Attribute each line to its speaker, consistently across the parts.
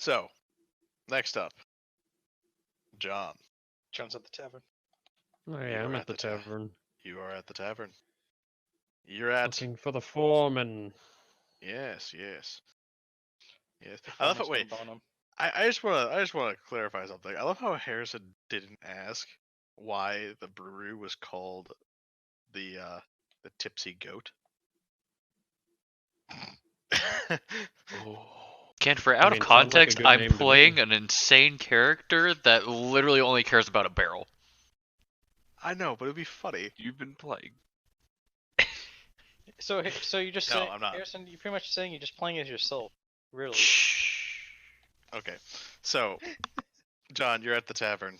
Speaker 1: So, next up, John.
Speaker 2: John's at the tavern.
Speaker 3: Oh yeah, I'm at the tavern.
Speaker 1: You are at the tavern. You're at.
Speaker 3: Looking for the foreman.
Speaker 1: Yes. I love how. Wait.
Speaker 2: Bone him.
Speaker 1: I just want to clarify something. I love how Harrison didn't ask why the brewery was called the Tipsy Goat.
Speaker 4: Ken, for out of
Speaker 3: it sounds like a
Speaker 4: context,
Speaker 3: good
Speaker 4: I'm
Speaker 3: name to
Speaker 4: playing
Speaker 3: me.
Speaker 4: an insane character that literally only cares about a barrel.
Speaker 1: I know, but it'd be funny.
Speaker 5: You've been playing.
Speaker 2: So you're just
Speaker 1: No,
Speaker 2: saying,
Speaker 1: I'm not.
Speaker 2: Harrison, you're pretty much saying you're just playing as yourself. Really?
Speaker 4: Shh.
Speaker 1: Okay, so John, you're at the tavern.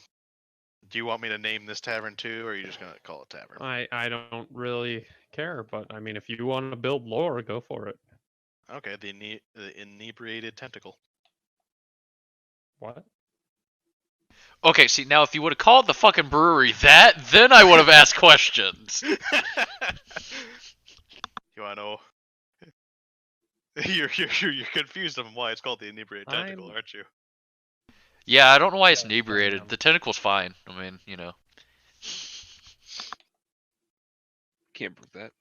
Speaker 1: Do you want me to name this tavern too, or are you just gonna call it tavern?
Speaker 3: I don't really care, but I mean, if you want to build lore, go for it.
Speaker 1: Okay, the inebriated tentacle.
Speaker 3: What?
Speaker 4: Okay, see, now if you would have called the fucking brewery that, then I would have asked questions.
Speaker 1: You wanna know? You're confused on why it's called the inebriated tentacle, aren't you?
Speaker 4: Yeah, I don't know why it's inebriated. The tentacle's fine. I mean, you know.
Speaker 5: Can't prove that.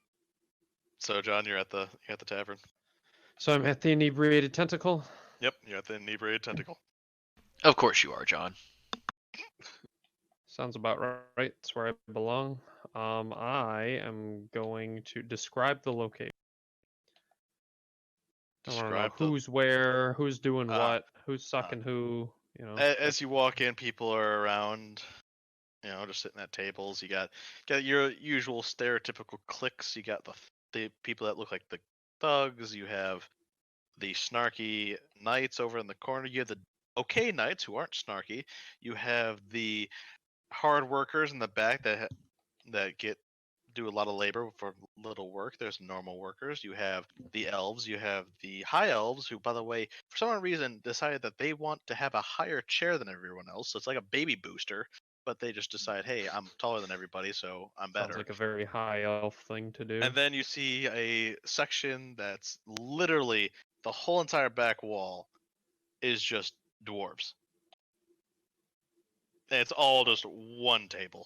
Speaker 1: So John, you're at the tavern.
Speaker 3: So I'm at the inebriated tentacle.
Speaker 1: Yep, you're at the inebriated tentacle.
Speaker 4: Of course you are, John.
Speaker 3: Sounds about right. That's where I belong. I am going to describe the location. I want to know who's where, who's doing what, who's sucking who. You know.
Speaker 1: As you walk in, people are around. Just sitting at tables. You got your usual stereotypical cliques. You got the people that look like the thugs. You have the snarky knights over in the corner. You have the okay knights who aren't snarky. You have the hard workers in the back that do a lot of labor for little work. There's normal workers. You have the elves. You have the high elves who, by the way, for some reason decided that they want to have a higher chair than everyone else. So it's like a baby booster, but they just decide, hey, I'm taller than everybody, so I'm better.
Speaker 3: Sounds like a very high elf thing to do.
Speaker 1: And then you see a section that's literally the whole entire back wall is just dwarves. And it's all just one table.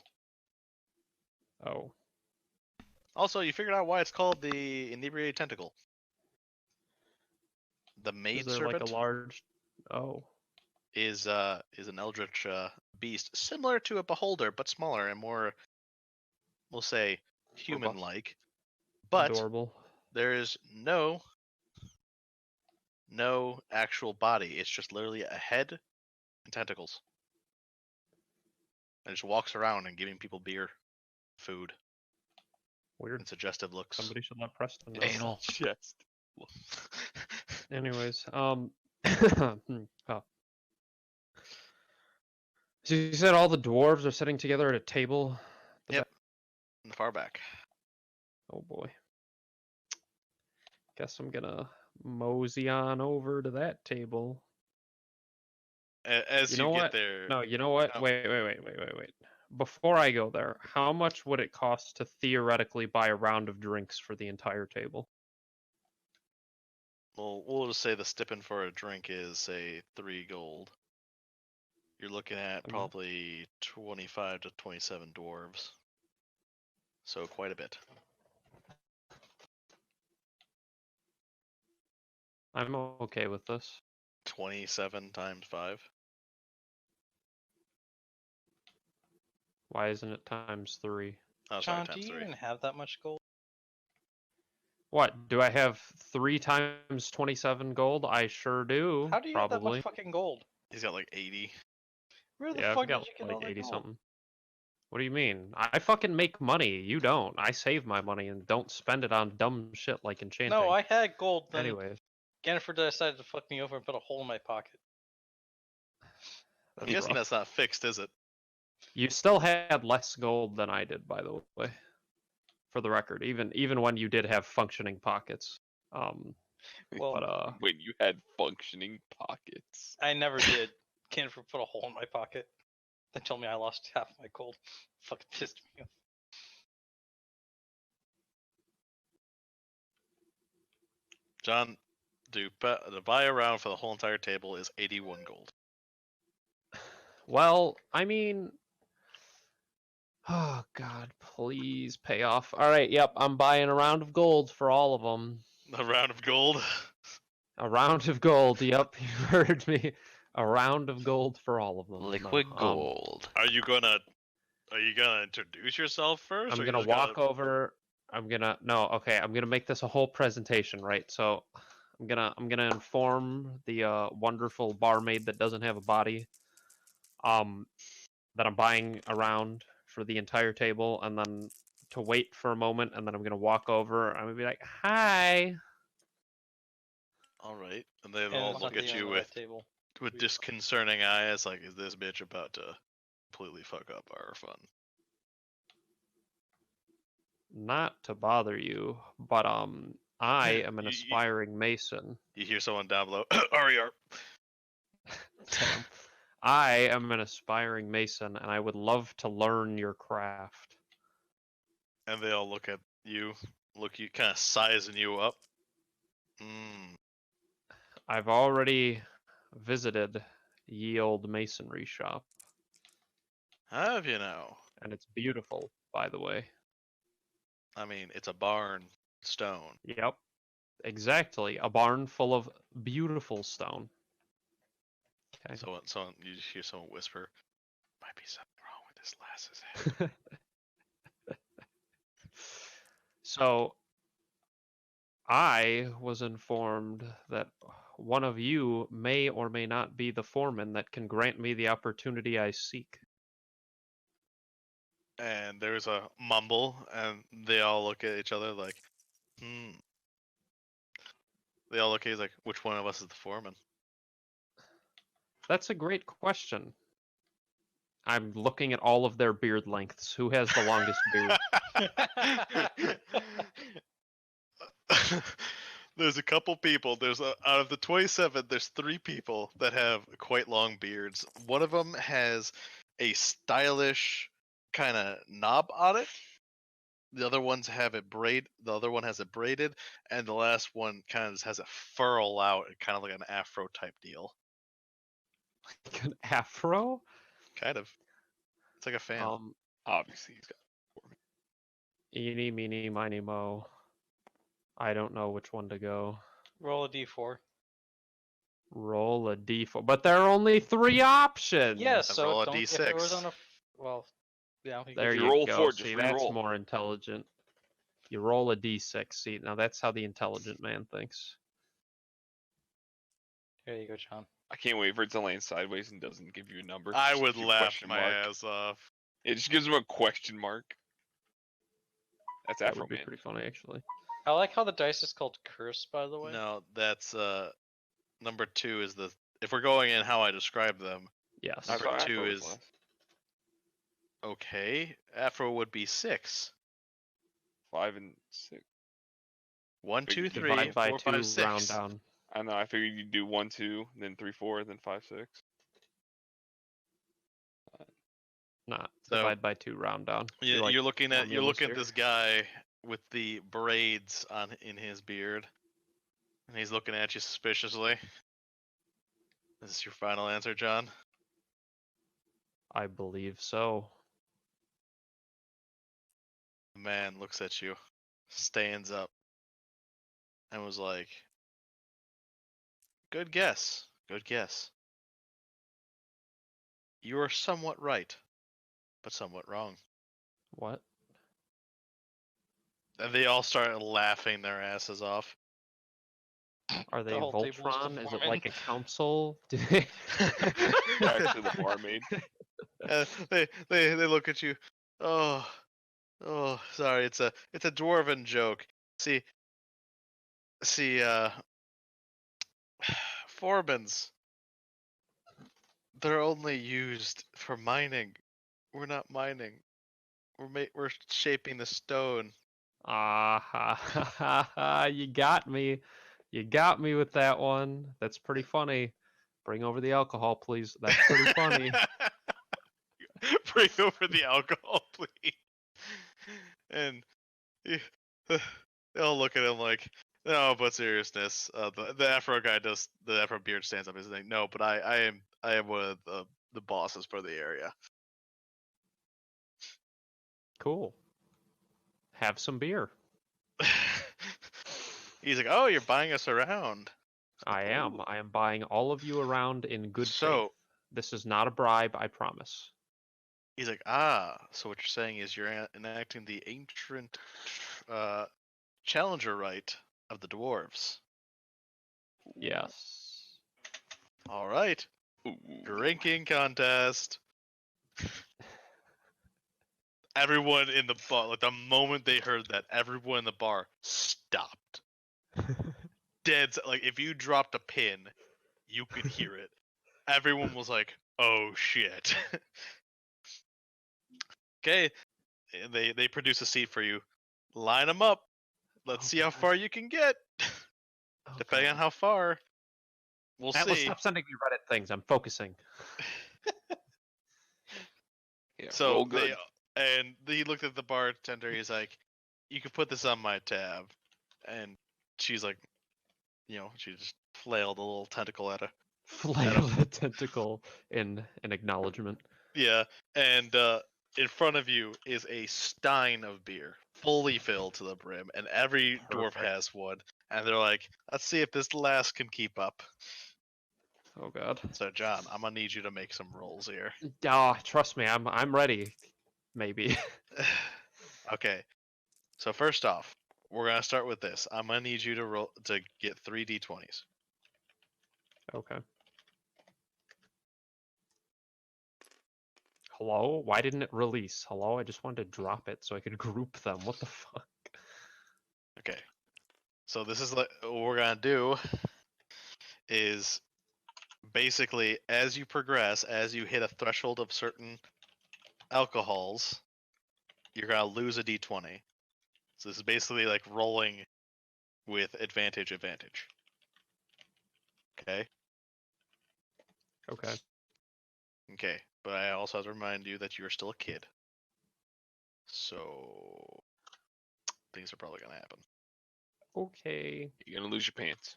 Speaker 3: Oh.
Speaker 1: Also, you figured out why it's called the inebriated tentacle. The maid
Speaker 3: Is there
Speaker 1: serpent
Speaker 3: like a large? Oh.
Speaker 1: Is an eldritch beast similar to a beholder, but smaller and more, we'll say, human-like. But
Speaker 3: adorable.
Speaker 1: there is no actual body. It's just literally a head and tentacles. And it just walks around and giving people beer, food.
Speaker 3: Weird.
Speaker 1: And suggestive looks.
Speaker 3: Somebody should let Preston know.
Speaker 4: Anal.
Speaker 5: Yes.
Speaker 3: Anyways, oh. So you said all the dwarves are sitting together at a table?
Speaker 1: Yep. In the far back.
Speaker 3: Oh boy. Guess I'm gonna mosey on over to that table.
Speaker 1: As you get there.
Speaker 3: No, you know what?
Speaker 1: Oh.
Speaker 3: Wait. Before I go there, how much would it cost to theoretically buy a round of drinks for the entire table?
Speaker 1: Well, we'll just say the stipend for a drink is, say, 3 gold. You're looking at probably 25 to 27 dwarves. So quite a bit.
Speaker 3: I'm okay with this.
Speaker 1: 27 times 5.
Speaker 3: Why isn't it times 3?
Speaker 1: Oh,
Speaker 2: John,
Speaker 1: sorry,
Speaker 2: do you
Speaker 1: 3.
Speaker 2: even have that much gold?
Speaker 3: What? Do I have 3 times 27 gold? I sure do.
Speaker 2: How do you
Speaker 3: probably.
Speaker 2: have that much fucking gold?
Speaker 1: He's got like 80.
Speaker 2: Where the
Speaker 3: Yeah,
Speaker 2: fuck
Speaker 3: I've got
Speaker 2: did you get
Speaker 3: like
Speaker 2: all that
Speaker 3: 80
Speaker 2: gold?
Speaker 3: something. What do you mean? I fucking make money. You don't. I save my money and don't spend it on dumb shit like enchanting.
Speaker 2: No, I had gold. Then
Speaker 3: Anyways.
Speaker 2: Jennifer decided to fuck me over and put a hole in my pocket.
Speaker 1: I'm guessing that's not fixed, is it?
Speaker 3: You still had less gold than I did, by the way. For the record, even when you did have functioning pockets.
Speaker 2: Well,
Speaker 5: when you had functioning pockets.
Speaker 2: I never did. Jennifer put a hole in my pocket. Then told me I lost half my gold. Fucking pissed me off.
Speaker 1: John, to buy a round for the whole entire table is 81 gold.
Speaker 3: Well, I mean, oh God, please pay off. All right, yep, I'm buying a round of gold for all of them.
Speaker 1: A round of gold.
Speaker 3: A round of gold. Yep, you heard me. A round of gold for all of them.
Speaker 4: Liquid
Speaker 3: No,
Speaker 4: gold.
Speaker 1: Are you gonna introduce yourself first?
Speaker 3: I'm
Speaker 1: or you
Speaker 3: gonna
Speaker 1: just
Speaker 3: walk over. I'm gonna no. Okay, I'm gonna make this a whole presentation, right? So, I'm gonna inform the wonderful barmaid that doesn't have a body, that I'm buying a round for the entire table, and then to wait for a moment, and then I'm gonna walk over. I'm gonna be like, "Hi."
Speaker 1: All right, and they
Speaker 2: And
Speaker 1: all
Speaker 2: it's
Speaker 1: look
Speaker 2: not
Speaker 1: at
Speaker 2: the
Speaker 1: you
Speaker 2: owner of that table.
Speaker 1: with disconcerting eyes, like, is this bitch about to completely fuck up our fun?
Speaker 3: Not to bother you, but I am an
Speaker 1: You- you-
Speaker 3: aspiring mason.
Speaker 1: You hear someone down below. RER.
Speaker 3: Damn. I am an aspiring mason, and I would love to learn your craft.
Speaker 1: And they all look at you, kind of sizing you up. Mm.
Speaker 3: I've already visited ye old masonry shop,
Speaker 1: Have you now?
Speaker 3: and it's beautiful, by the way.
Speaker 1: I mean, it's a barn stone.
Speaker 3: Yep, exactly. A barn full of beautiful stone. Okay.
Speaker 1: Someone, you hear someone whisper, "Might be something wrong with this lass's head."
Speaker 3: So, I was informed that one of you may or may not be the foreman that can grant me the opportunity I seek.
Speaker 1: And there's a mumble, and they all look at each other like, "Hmm." They all look at you like, "Which one of us is the foreman?"
Speaker 3: That's a great question. I'm looking at all of their beard lengths. Who has the longest beard?
Speaker 1: There's a couple people. Out of the 27, there's 3 people that have quite long beards. One of them has a stylish kind of knob on it. The other ones have it braid. The other one has it braided, and the last one kind of just has it furl out, kind of like an afro type deal.
Speaker 3: Like an afro?
Speaker 1: Kind of. It's like a fan.
Speaker 5: Obviously, he's got.
Speaker 3: Eeny, meeny, miny, mo. I don't know which one to go.
Speaker 2: Roll a d4.
Speaker 3: Roll a d4. But there are only 3 options!
Speaker 2: Yes,
Speaker 1: And
Speaker 2: so
Speaker 1: roll a
Speaker 2: don't, if there was
Speaker 1: d6.
Speaker 2: on a well, yeah.
Speaker 3: There
Speaker 5: If
Speaker 3: you
Speaker 5: you roll
Speaker 3: go.
Speaker 5: 4, just
Speaker 3: See, that's
Speaker 5: re-roll.
Speaker 3: more intelligent. You roll a d6. See, now that's how the intelligent man thinks.
Speaker 2: There you go, John.
Speaker 5: I can't wait for it to land sideways and doesn't give you a number.
Speaker 1: I
Speaker 5: Just
Speaker 1: would
Speaker 5: gives you a
Speaker 1: laugh
Speaker 5: question
Speaker 1: my
Speaker 5: mark.
Speaker 1: ass off.
Speaker 5: It just gives him a question mark. That's
Speaker 3: That
Speaker 5: Afro
Speaker 3: would be
Speaker 5: Man.
Speaker 3: pretty funny, actually.
Speaker 2: I like how the dice is called curse, by the way.
Speaker 1: No, that's number 2 is the. If we're going in how I describe them,
Speaker 3: Yes.
Speaker 5: I
Speaker 1: Number
Speaker 5: thought
Speaker 1: 2
Speaker 5: Afro was
Speaker 1: is-
Speaker 5: last.
Speaker 1: okay. Afro would be 6.
Speaker 5: 5 and 6.
Speaker 1: 1, 2, 3,
Speaker 3: Divide by
Speaker 1: 4,
Speaker 3: 2,
Speaker 1: 5, 6.
Speaker 3: round down.
Speaker 5: I don't know. I figured you'd do 1, 2, then 3, 4, then 5, 6.
Speaker 3: Not
Speaker 1: So-
Speaker 3: divide by 2, round down.
Speaker 1: Yeah,
Speaker 3: like
Speaker 1: you're looking at
Speaker 3: formulas here.
Speaker 1: this guy with the braids in his beard, and he's looking at you suspiciously. Is this your final answer, John?
Speaker 3: I believe so.
Speaker 1: The man looks at you, stands up, and was like, "Good guess. Good guess. You are somewhat right, but somewhat wrong."
Speaker 3: What?
Speaker 1: And they all start laughing their asses off.
Speaker 3: Are they
Speaker 2: whole table is
Speaker 3: Voltron? Is it
Speaker 2: deforming.
Speaker 3: like a council? Do they...
Speaker 5: Back to the barmaid.
Speaker 1: They look at you. Oh, sorry. It's a dwarven joke. See, Forbans. They're only used for mining. We're not mining. We're shaping the stone.
Speaker 3: Ah, ha, ha, ha, ha, you got me. You got me with that one. That's pretty funny. Bring over the alcohol, please. That's pretty funny.
Speaker 1: Bring over the alcohol, please. And they all look at him like, No, but seriousness, the Afro guy does the Afro beard stands up. He's like, no, but I am one of the bosses for the area.
Speaker 3: Cool. Have some beer.
Speaker 1: He's like, oh, you're buying us around.
Speaker 3: I am. I am buying all of you around in good faith.
Speaker 1: So
Speaker 3: This is not a bribe, I promise.
Speaker 1: he's like, so what you're saying is you're enacting the ancient challenger right of the dwarves.
Speaker 3: Yes.
Speaker 1: All right,
Speaker 5: Ooh.
Speaker 1: drinking contest. Everyone in the bar, like the moment they heard that, everyone in the bar stopped. Dead. Like if you dropped a pin, you could hear it. Everyone was like, "Oh shit." Okay, they produce a seat for you. Line them up. Let's
Speaker 3: Oh,
Speaker 1: see how
Speaker 3: God.
Speaker 1: far you can get.
Speaker 3: Oh,
Speaker 1: Depending on
Speaker 3: God.
Speaker 1: how far, we'll
Speaker 3: Atlas,
Speaker 1: see.
Speaker 3: stop sending me Reddit things. I'm focusing.
Speaker 5: Yeah,
Speaker 1: So
Speaker 5: roll good.
Speaker 1: he looked at the bartender. He's like, "You can put this on my tab," and she's like, she just flailed a little tentacle at her.
Speaker 3: Flail a tentacle in an acknowledgement.
Speaker 1: Yeah, and in front of you is a stein of beer, fully filled to the brim, and every dwarf
Speaker 3: Perfect.
Speaker 1: has one. And they're like, "Let's see if this last can keep up."
Speaker 3: Oh, God.
Speaker 1: So, John, I'm gonna need you to make some rolls here.
Speaker 3: Trust me, I'm ready. Maybe.
Speaker 1: Okay. So first off, we're gonna start with this. I'm gonna need you to roll to get 3 d20s.
Speaker 3: Okay. Hello? Why didn't it release? Hello? I just wanted to drop it so I could group them. What the fuck?
Speaker 1: Okay. So this is what we're gonna do is basically as you progress, as you hit a threshold of certain alcohols, you're gonna lose a d20. So this is basically like rolling with advantage. Okay.
Speaker 3: Okay.
Speaker 1: Okay. But I also have to remind you that you're still a kid. So things are probably gonna happen.
Speaker 3: Okay.
Speaker 5: You're gonna lose your pants.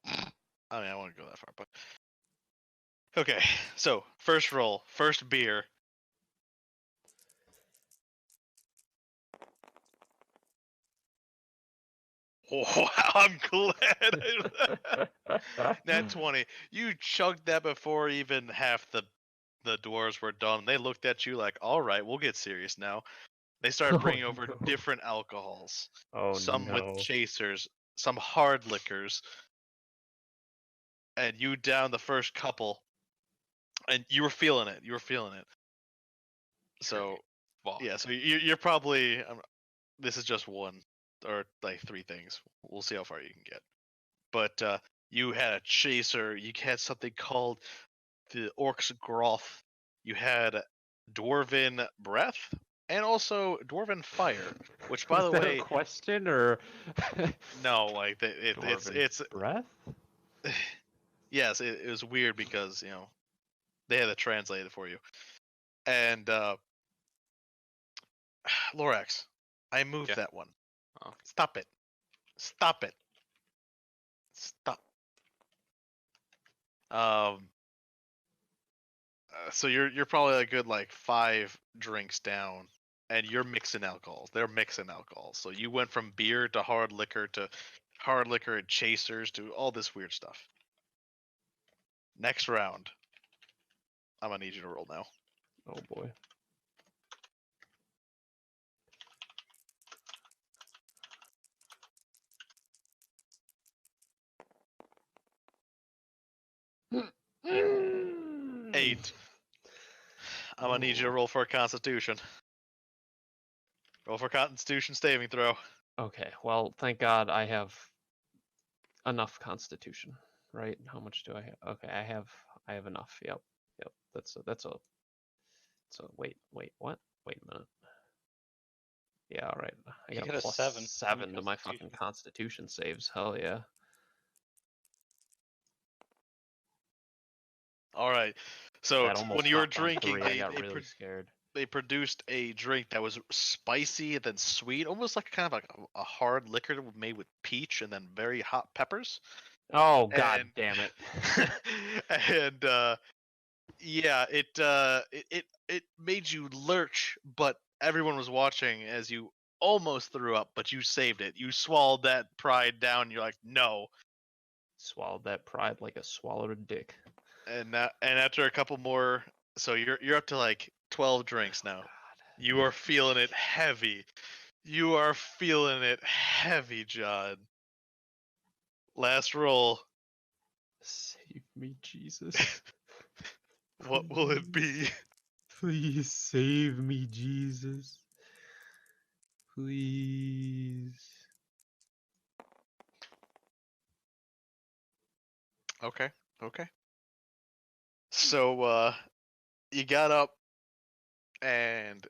Speaker 1: I mean, I won't go that far, but okay. So first roll, first beer. Wow, I'm glad. Nat 20. You chugged that before even half the dwarves were done. They looked at you like, all right, we'll get serious now. They started bringing
Speaker 3: Oh,
Speaker 1: over
Speaker 3: no.
Speaker 1: different alcohols.
Speaker 3: Oh,
Speaker 1: Some with
Speaker 3: no.
Speaker 1: chasers, some hard liquors. And you down the first couple. And you were feeling it. So,
Speaker 5: Fuck.
Speaker 1: yeah, so you're probably. This is just one or like 3 things. We'll see how far you can get. But you had a chaser. You had something called the Orc's Groth. You had Dwarven Breath and also Dwarven Fire, which, by
Speaker 3: Was
Speaker 1: the
Speaker 3: that
Speaker 1: way,
Speaker 3: a question or
Speaker 1: no, like it's
Speaker 3: Dwarven breath?
Speaker 1: yes, it was weird because they had to translate it for you. And Lorax, I moved
Speaker 5: Yeah.
Speaker 1: that one.
Speaker 5: Oh.
Speaker 1: Stop it! Stop it! Stop. So you're probably a good like 5 drinks down, and you're mixing alcohols. They're mixing alcohols. So you went from beer to hard liquor and chasers to all this weird stuff. Next round, I'm gonna need you to roll now.
Speaker 3: Oh boy. Mm.
Speaker 1: 8. I'm gonna need you to
Speaker 3: Ooh.
Speaker 1: roll for a Constitution. Roll for Constitution saving throw.
Speaker 3: Okay, well, thank God I have enough constitution, right? How much do I have? Okay, I have enough. Yep. Wait, what? Wait a minute. Yeah, all right. I
Speaker 2: You
Speaker 3: got
Speaker 2: got
Speaker 3: a
Speaker 2: a
Speaker 3: plus
Speaker 2: 7 on
Speaker 3: 7
Speaker 2: your
Speaker 3: to my fucking
Speaker 2: Constitution.
Speaker 3: constitution saves. Hell yeah.
Speaker 1: All right. So
Speaker 3: That almost
Speaker 1: when you were
Speaker 3: dropped on
Speaker 1: drinking,
Speaker 3: 3. I got really scared.
Speaker 1: they produced a drink that was spicy and then sweet, almost like kind of like a hard liquor made with peach and then very hot peppers.
Speaker 3: Oh god
Speaker 1: And-
Speaker 3: damn it!
Speaker 1: And yeah, it made you lurch, but everyone was watching as you almost threw up, but you saved it. You swallowed that pride down. You're like, no.
Speaker 3: Swallowed that pride like a swallowed dick.
Speaker 1: And after a couple more, so you're up to like 12 drinks now. You are feeling it heavy. You are feeling it heavy, John. Last roll.
Speaker 3: Save me, Jesus.
Speaker 1: What will it be?
Speaker 3: Please save me, Jesus. Please.
Speaker 1: Okay. Okay. So you got up and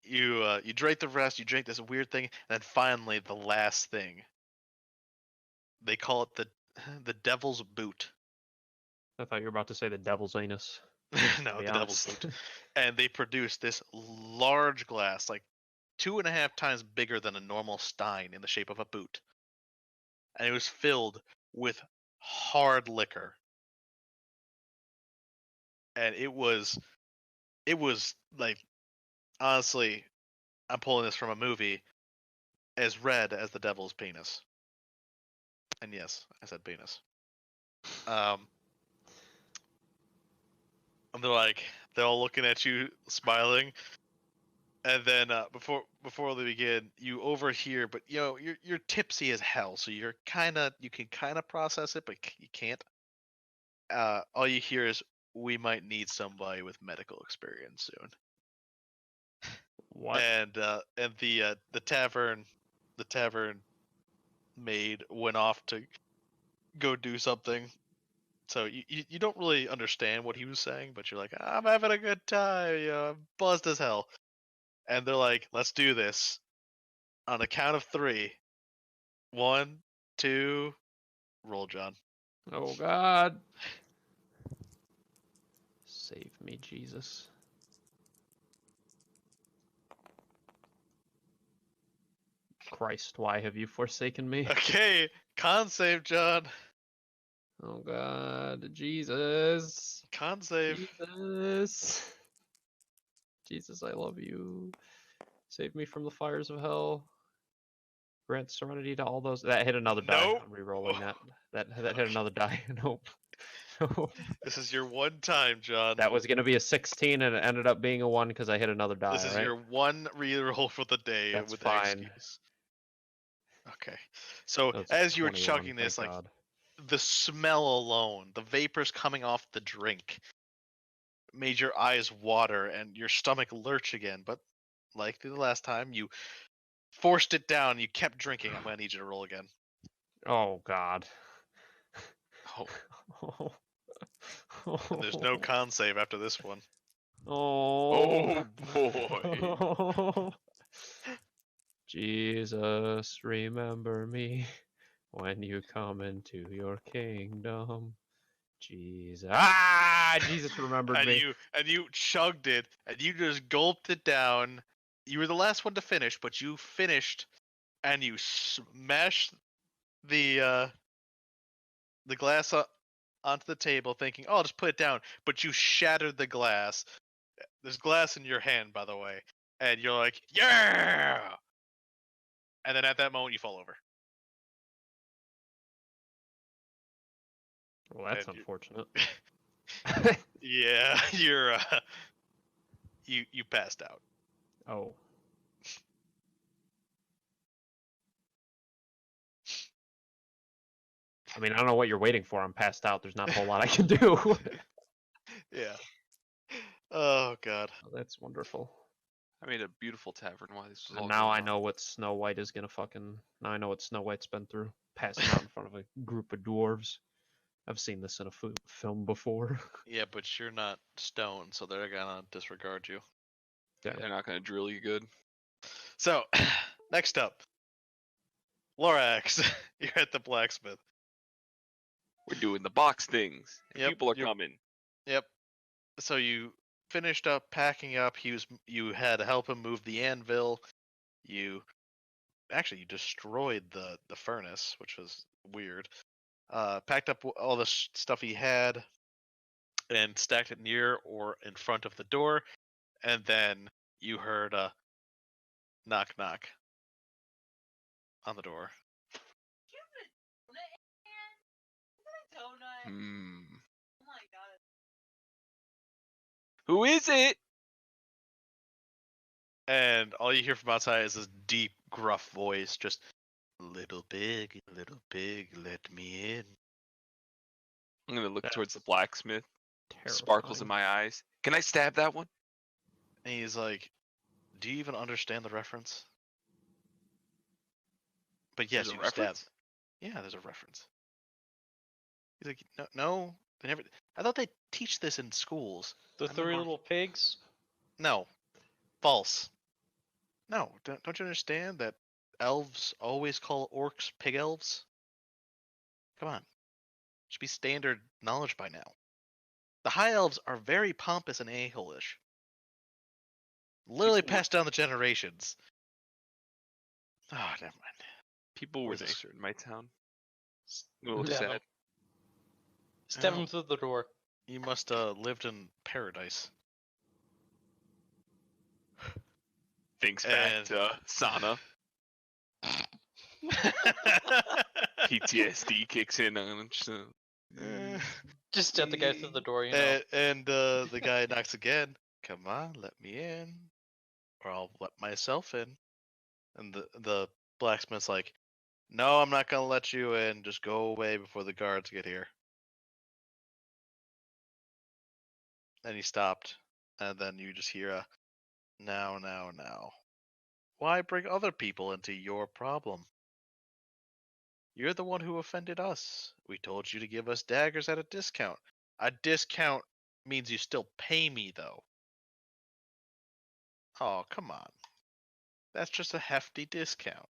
Speaker 1: you drank the rest, you drank this weird thing, and then finally the last thing. They call it the devil's boot.
Speaker 3: I thought you were about to say the devil's anus.
Speaker 1: No,
Speaker 3: To be
Speaker 1: the devil's
Speaker 3: honest.
Speaker 1: boot. And they produced this large glass, like 2.5 times bigger than a normal stein in the shape of a boot. And it was filled with hard liquor. And it was like, honestly, I'm pulling this from a movie, as red as the devil's penis. And yes, I said penis. And they're all looking at you, smiling. And then before they begin, you overhear, but you know you're tipsy as hell, so you can kind of process it, but you can't. All you hear is, "We might need somebody with medical experience soon."
Speaker 3: What?
Speaker 1: And the tavern maid went off to go do something. So you don't really understand what he was saying, but you're like, I'm having a good time, you know, I'm buzzed as hell. And they're like, let's do this. On a count of 3. 1, 2, roll, John.
Speaker 3: Oh god. Save me, Jesus. Christ, why have you forsaken me?
Speaker 1: Okay, con save, John.
Speaker 3: Oh god, Jesus.
Speaker 1: Con save.
Speaker 3: Jesus. Jesus, I love you. Save me from the fires of hell. Grant serenity to all those. That hit another die.
Speaker 1: Nope.
Speaker 3: I'm re-rolling that. That hit another die. Nope. Nope.
Speaker 1: This is your one time, John.
Speaker 3: That was gonna be a 16 and it ended up being a 1 because I hit another die.
Speaker 1: This is
Speaker 3: right?
Speaker 1: your one reroll for the day
Speaker 3: That's
Speaker 1: with
Speaker 3: fine.
Speaker 1: excuse. Okay. So
Speaker 3: That was a
Speaker 1: as you were
Speaker 3: 21,
Speaker 1: chugging
Speaker 3: thank
Speaker 1: this, like
Speaker 3: God.
Speaker 1: the smell alone, the vapors coming off the drink, made your eyes water and your stomach lurch again. But like the last time, you forced it down. You kept drinking. I'm gonna need you to roll again.
Speaker 3: Oh God.
Speaker 1: Oh, and there's no con save after this one.
Speaker 3: Oh.
Speaker 5: boy.
Speaker 3: Jesus, remember me when you come into your kingdom. Jesus. Ah, Jesus remembered
Speaker 1: And
Speaker 3: me.
Speaker 1: you chugged it, and you just gulped it down. You were the last one to finish, but you finished, and you smashed the glass onto the table, thinking, "Oh, I'll just put it down." But you shattered the glass. There's glass in your hand, by the way, and you're like, "Yeah!" And then at that moment, you fall over.
Speaker 3: Well, that's
Speaker 1: and you-
Speaker 3: unfortunate.
Speaker 1: Yeah, you're you passed out.
Speaker 3: Oh. I mean, I don't know what you're waiting for. I'm passed out. There's not a whole lot I can do.
Speaker 1: Yeah. Oh God.
Speaker 3: Oh, that's wonderful.
Speaker 5: I made a beautiful tavern while this was all
Speaker 3: And now
Speaker 5: going
Speaker 3: I
Speaker 5: on.
Speaker 3: know what Snow White is gonna fucking. Now I know what Snow White's been through. Passing out in front of a group of dwarves. I've seen this in a film before.
Speaker 1: Yeah, but you're not stone, so they're gonna disregard you.
Speaker 5: They're not gonna drill you good.
Speaker 1: So, next up, Lorax, you're at the blacksmith.
Speaker 5: We're doing the box things. And
Speaker 1: Yep,
Speaker 5: people are
Speaker 1: you're-
Speaker 5: coming.
Speaker 1: Yep. So you finished up packing up. You had to help him move the anvil. You destroyed the furnace, which was weird. Packed up all the stuff he had and stacked it near or in front of the door, and then you heard a knock knock on the door.
Speaker 5: Hmm. Who is it?
Speaker 1: And all you hear from outside is this deep, gruff voice, just little pig, let me in.
Speaker 5: I'm gonna look
Speaker 1: Yeah.
Speaker 5: towards the blacksmith. Sparkles in
Speaker 3: Terrifying.
Speaker 5: my eyes. Can I stab that one?
Speaker 1: And he's like, "Do you even understand the reference?" But yes,
Speaker 5: There's a
Speaker 1: you stab.
Speaker 5: reference?
Speaker 1: Yeah, there's a reference. He's like, "No, no, they never. I thought they teach this in schools."
Speaker 2: The
Speaker 1: I
Speaker 2: three
Speaker 1: remember-
Speaker 2: little pigs.
Speaker 1: No, false. No, don't you understand that elves always call orcs pig elves? Come on, should be standard knowledge by now. The high elves are very pompous and a-hole-ish. Literally
Speaker 5: People were-
Speaker 1: passed down the generations. Oh, never mind.
Speaker 5: People were
Speaker 1: Where's this?
Speaker 5: nicer in my town. I'm a little
Speaker 2: Yeah.
Speaker 5: sad.
Speaker 2: Stab
Speaker 1: Well,
Speaker 2: him through the door.
Speaker 1: You must lived in paradise.
Speaker 5: Thinks back
Speaker 1: And-
Speaker 5: to Sana. PTSD kicks in on him. Just,
Speaker 2: Just stab the guy through the door, you know.
Speaker 1: and the guy knocks again. Come on, let me in, or I'll let myself in. And the blacksmith's like, "No, I'm not gonna let you in. Just go away before the guards get here." And he stopped, and then you just hear a, "Now, now, now. Why bring other people into your problem? You're the one who offended us. We told you to give us daggers at a discount. A discount means you still pay me, though." Oh, come on. That's just a hefty discount.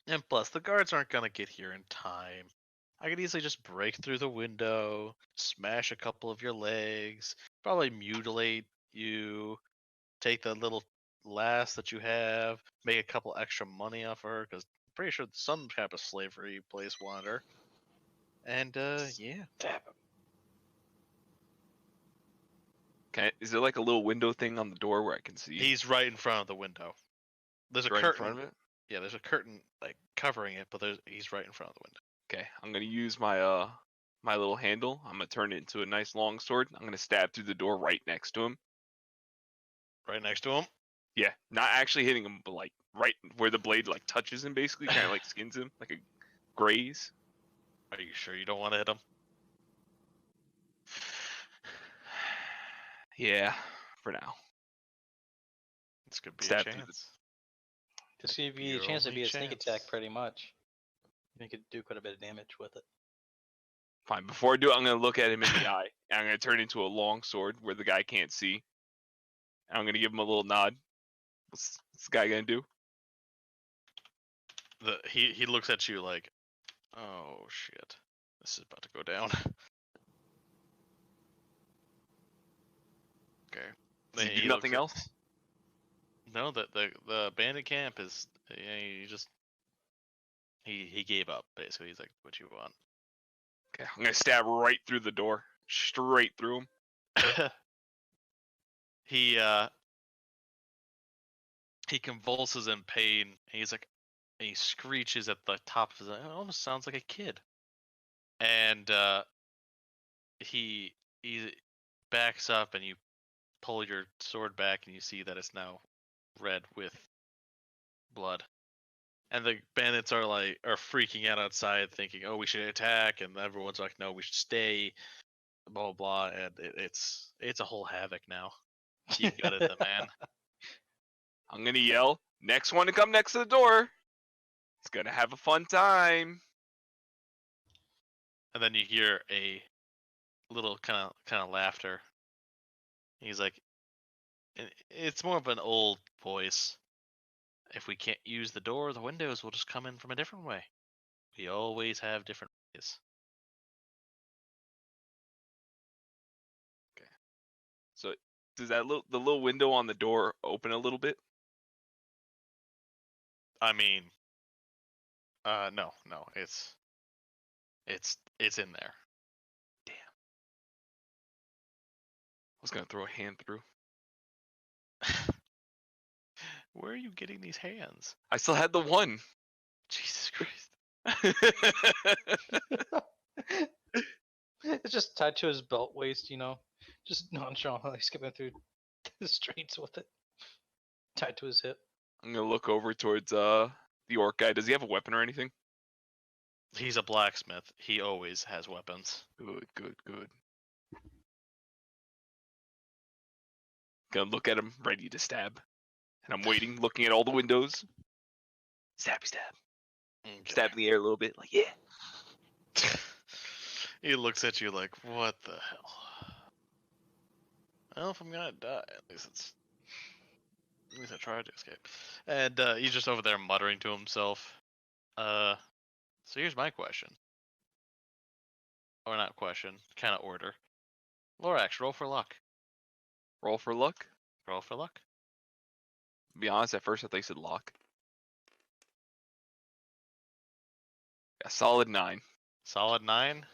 Speaker 1: And plus, the guards aren't gonna get here in time. I could easily just break through the window, smash a couple of your legs, probably mutilate you, take the little lass that you have, make a couple extra money off her, because I'm pretty sure some type of slavery place wanted her. And, yeah.
Speaker 2: Stab him.
Speaker 5: is there like a little window thing on the door where I can see?
Speaker 1: He's right in front of the window. There's a
Speaker 5: right in
Speaker 1: curtain.
Speaker 5: front of it.
Speaker 1: Yeah, there's a curtain like covering it, but he's right in front of the window.
Speaker 5: Okay, I'm gonna use my my little handle. I'm gonna turn it into a nice long sword. I'm gonna stab through the door right next to him.
Speaker 1: Right next to him.
Speaker 5: Yeah, not actually hitting him, but like right where the blade like touches him, basically, kind of like skins him, like a graze.
Speaker 1: Are you sure you don't want to hit him?
Speaker 5: Yeah, for now.
Speaker 1: This could be
Speaker 5: Stab
Speaker 1: a
Speaker 5: through the-
Speaker 1: chance.
Speaker 2: Just give you
Speaker 1: Your
Speaker 2: a chance to
Speaker 1: only
Speaker 2: be a sneak attack,
Speaker 1: chance.
Speaker 2: pretty much. You could do quite a bit of damage with it.
Speaker 5: Fine. Before I do it, I'm gonna look at him in the eye, and I'm gonna turn it into a long sword where the guy can't see. And I'm gonna give him a little nod. What's this guy gonna do?
Speaker 1: He looks at you like, "Oh shit, this is about to go down." Okay.
Speaker 5: Does
Speaker 1: Then
Speaker 5: he do
Speaker 1: looks
Speaker 5: nothing
Speaker 1: at-
Speaker 5: else?
Speaker 1: No, the bandit camp is. He just he gave up basically. He's like, "What you want?"
Speaker 5: Okay, I'm gonna stab right through the door, straight through him.
Speaker 1: he convulses in pain. And he's like, and he screeches at the top of his. It almost sounds like a kid. And he backs up, and you pull your sword back, and you see that it's now red with blood. And the bandits are freaking out outside, thinking, "Oh, we should attack," and everyone's like, "No, we should stay." Blah blah, and it's a whole havoc now. You gutted the man.
Speaker 5: I'm gonna yell, "Next one to come next to the door. It's gonna have a fun time."
Speaker 1: And then you hear a little kind of laughter. He's like, it's more of an old voice. "If we can't use the door or the windows, we'll just come in from a different way. We always have different ways."
Speaker 5: Does the little window on the door open a little bit?
Speaker 1: I mean, no, it's in there.
Speaker 5: I was gonna throw a hand through.
Speaker 1: Where are you getting these hands?
Speaker 5: I still had the one.
Speaker 1: Jesus Christ.
Speaker 2: It's just tied to his belt waist, just nonchalantly skipping through the streets with it, tied to his hip.
Speaker 5: I'm gonna look over towards the orc guy. Does he have a weapon or anything?
Speaker 1: He's a blacksmith. He always has weapons.
Speaker 5: Good. Gonna look at him, ready to stab. And I'm waiting, looking at all the windows. Stabby stab.
Speaker 1: Okay.
Speaker 5: Stab in the air a little bit, like, yeah.
Speaker 1: He looks at you like, what the hell? Well, if I'm gonna die, at least I tried to escape. And he's just over there muttering to himself. So here's my question. Or not question, kind of order. Lorax, roll for luck.
Speaker 5: Roll for luck.
Speaker 1: Roll for luck.
Speaker 5: To be honest, at first I thought you said lock. A solid 9.
Speaker 1: Solid 9.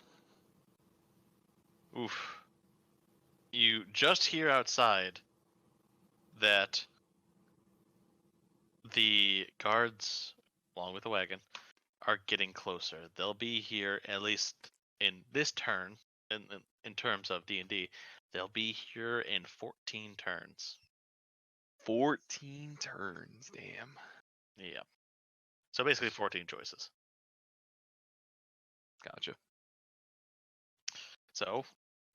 Speaker 1: Oof. You just hear outside that the guards, along with the wagon, are getting closer. They'll be here at least in this turn, in terms of D&D. They'll be here in 14 turns.
Speaker 5: 14 turns, damn.
Speaker 1: Yeah. So basically 14 choices.
Speaker 5: Gotcha.
Speaker 1: So,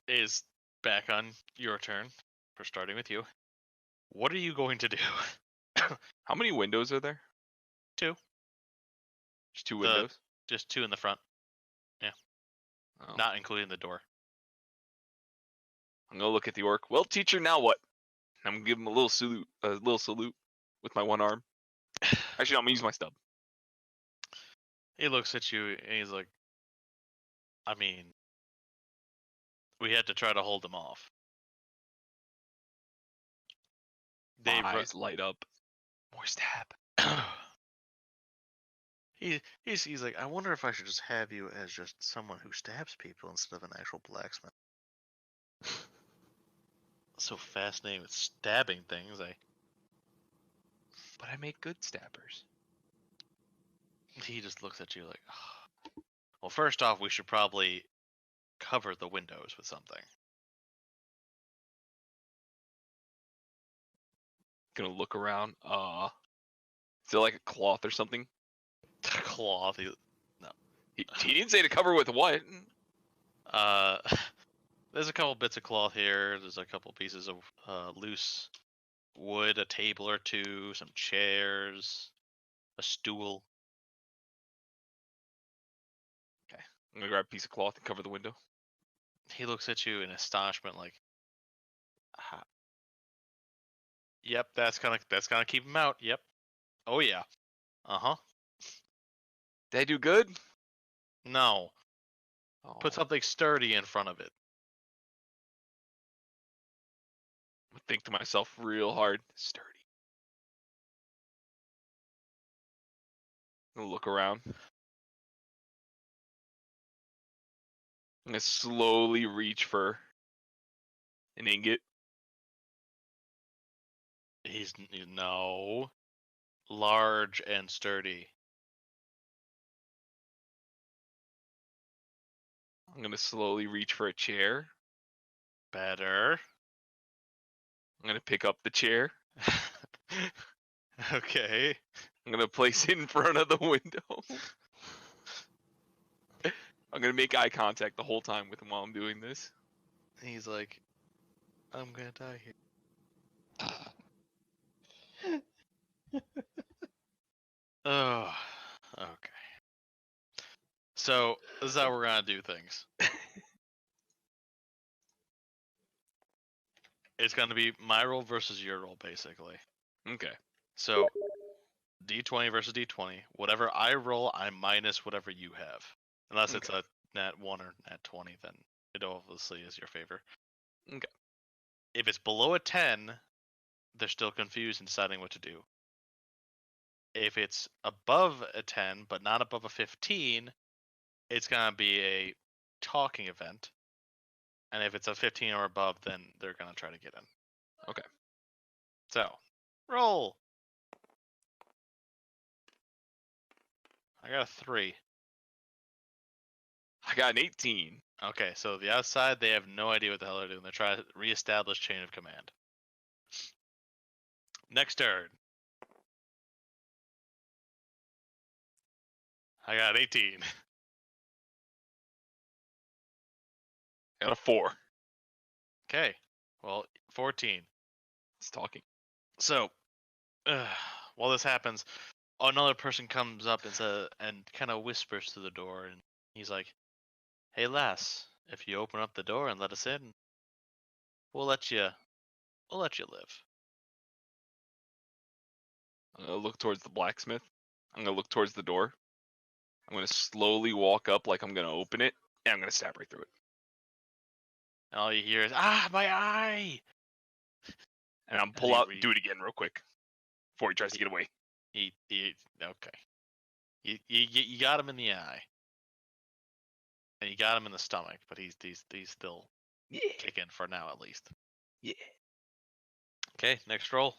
Speaker 1: is back on your turn for starting with you. What are you going to do?
Speaker 5: How many windows are there?
Speaker 1: 2.
Speaker 5: Just 2 windows?
Speaker 1: Just 2 in the front,
Speaker 5: Oh.
Speaker 1: not including the door.
Speaker 5: I'm gonna look at the orc. Well, teacher, now what? I'm gonna give him a little salute with my one arm. Actually, I'm gonna use my stub.
Speaker 1: He looks at you and he's like, I mean, we had to try to hold them off.
Speaker 5: My eyes light up. More stab.
Speaker 1: He's like, I wonder if I should just have you as just someone who stabs people instead of an actual blacksmith. So fascinating with stabbing things.
Speaker 5: But I make good stabbers.
Speaker 1: He just looks at you like, oh. Well, first off, we should probably cover the windows with something.
Speaker 5: Gonna look around. Is there like a cloth or something?
Speaker 1: Cloth.
Speaker 5: He didn't say to cover with what.
Speaker 1: There's a couple bits of cloth here. There's a couple pieces of loose wood, a table or two, some chairs, a stool.
Speaker 5: I'm gonna grab a piece of cloth and cover the window.
Speaker 1: He looks at you in astonishment, like, "Yep, that's gonna keep him out. Yep. Oh yeah. Uh-huh.
Speaker 5: Did I do good?
Speaker 1: No.
Speaker 5: Oh,
Speaker 1: Put something sturdy in front of it."
Speaker 5: I think to myself real hard. Sturdy. I'm gonna look around. I'm gonna slowly reach for an ingot.
Speaker 1: No. Large and sturdy.
Speaker 5: I'm gonna slowly reach for a chair.
Speaker 1: Better.
Speaker 5: I'm gonna pick up the chair.
Speaker 1: Okay.
Speaker 5: I'm gonna place it in front of the window. I'm gonna make eye contact the whole time with him while I'm doing this.
Speaker 1: He's like, I'm gonna die here. Oh, okay. So this is how we're gonna do things. It's gonna be my roll versus your roll, basically.
Speaker 5: Okay.
Speaker 1: So D20 versus D20. Whatever I roll, I minus whatever you have. Unless it's a nat 1 or nat 20, then it obviously is your favor.
Speaker 5: Okay.
Speaker 1: If it's below a 10, they're still confused and deciding what to do. If it's above a 10 but not above a 15, it's gonna be a talking event. And if it's a 15 or above, then they're gonna try to get in.
Speaker 5: Okay.
Speaker 1: So, roll. I got a 3.
Speaker 5: I got an 18.
Speaker 1: Okay, so the outside, they have no idea what the hell they're doing. They're trying to reestablish chain of command. Next turn. I got 18.
Speaker 5: I got a 4.
Speaker 1: Okay, well, 14.
Speaker 5: It's talking.
Speaker 1: So, while this happens, another person comes up and kind of whispers to the door, and he's like, "Hey, lass, if you open up the door and let us in, we'll let you live."
Speaker 5: I'm gonna look towards the blacksmith. I'm gonna look towards the door. I'm gonna slowly walk up like I'm gonna open it, and I'm gonna stab right through it.
Speaker 1: And all you hear is, "Ah, my eye!"
Speaker 5: And I'm
Speaker 1: As
Speaker 5: pull
Speaker 1: you
Speaker 5: out,
Speaker 1: read.
Speaker 5: do it again real quick before he tries to get away.
Speaker 1: He okay. You got him in the eye, and you got him in the stomach, but he's still
Speaker 5: Yeah.
Speaker 1: kicking for now at least.
Speaker 5: Yeah.
Speaker 1: Okay, next roll.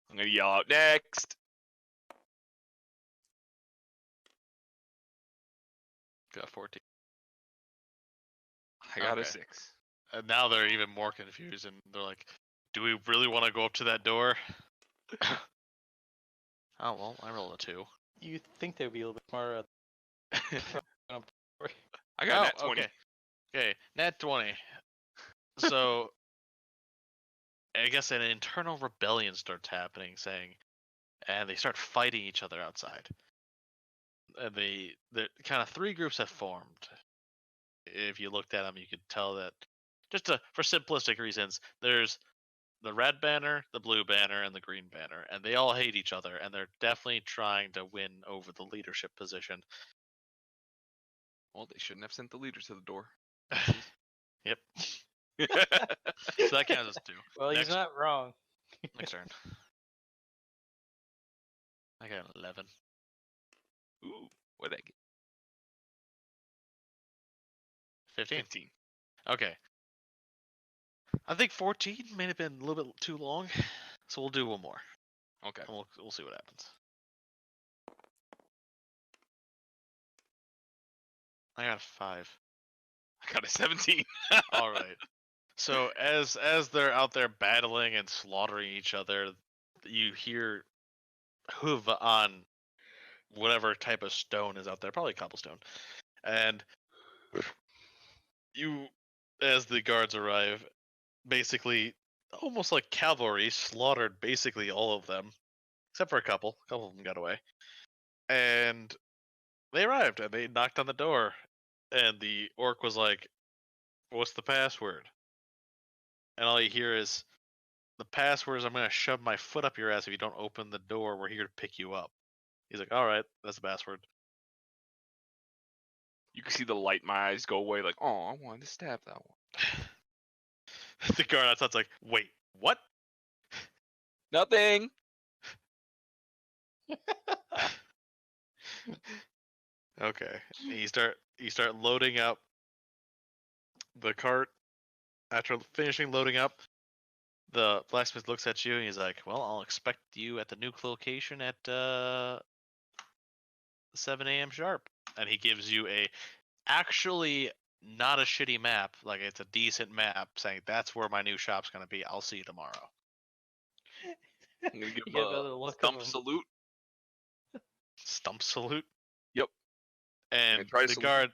Speaker 5: I'm gonna yell out next.
Speaker 1: Got 14.
Speaker 5: I got a
Speaker 1: Okay.
Speaker 5: 6.
Speaker 1: And now they're even more confused, and they're like, "Do we really want to go up to that door?" Oh well, I rolled a 2.
Speaker 2: You think they'd be a little bit more.
Speaker 5: I got
Speaker 1: Oh,
Speaker 5: that 20.
Speaker 1: Okay, nat 20. So, I guess an internal rebellion starts happening, and they start fighting each other outside. And the kind of 3 groups have formed. If you looked at them, you could tell that, for simplistic reasons, there's the red banner, the blue banner, and the green banner, and they all hate each other, and they're definitely trying to win over the leadership position.
Speaker 5: Well, they shouldn't have sent the leader to the door.
Speaker 1: Yep. So that counts as 2.
Speaker 2: Well,
Speaker 1: Next-
Speaker 2: he's not wrong.
Speaker 1: Next turn. I got an 11.
Speaker 5: Ooh, what'd I get?
Speaker 1: 15.
Speaker 5: 15.
Speaker 1: Okay. I think 14 may have been a little bit too long, so we'll do one more.
Speaker 5: Okay.
Speaker 1: And we'll see what happens. I got a 5.
Speaker 5: I got a 17.
Speaker 1: All right. So as they're out there battling and slaughtering each other, you hear hoof on whatever type of stone is out there, probably cobblestone. And as the guards arrive, basically almost like cavalry slaughtered basically all of them, except for a couple. A couple of them got away. And they arrived and they knocked on the door, and the orc was like, "What's the password?" And all you hear is, "The password is I'm gonna shove my foot up your ass if you don't open the door. We're here to pick you up." He's like, "All right, that's the password."
Speaker 5: You can see the light in my eyes go away like, oh, I wanted to stab that one.
Speaker 1: The guard outside's like, "Wait, what?"
Speaker 5: Nothing.
Speaker 1: Okay. And you start loading up the cart. After finishing loading up, the blacksmith looks at you and he's like, "Well, I'll expect you at the new location at 7 a.m. sharp." And he gives you actually not a shitty map, like it's a decent map, saying that's where my new shop's gonna be. I'll see you tomorrow.
Speaker 5: I'm gonna give
Speaker 2: You
Speaker 5: him
Speaker 2: get another
Speaker 5: a
Speaker 2: look of
Speaker 5: stump
Speaker 2: him.
Speaker 5: salute.
Speaker 1: Stump salute.
Speaker 5: Yep.
Speaker 1: And
Speaker 5: try to
Speaker 1: the
Speaker 5: salute.
Speaker 1: guard,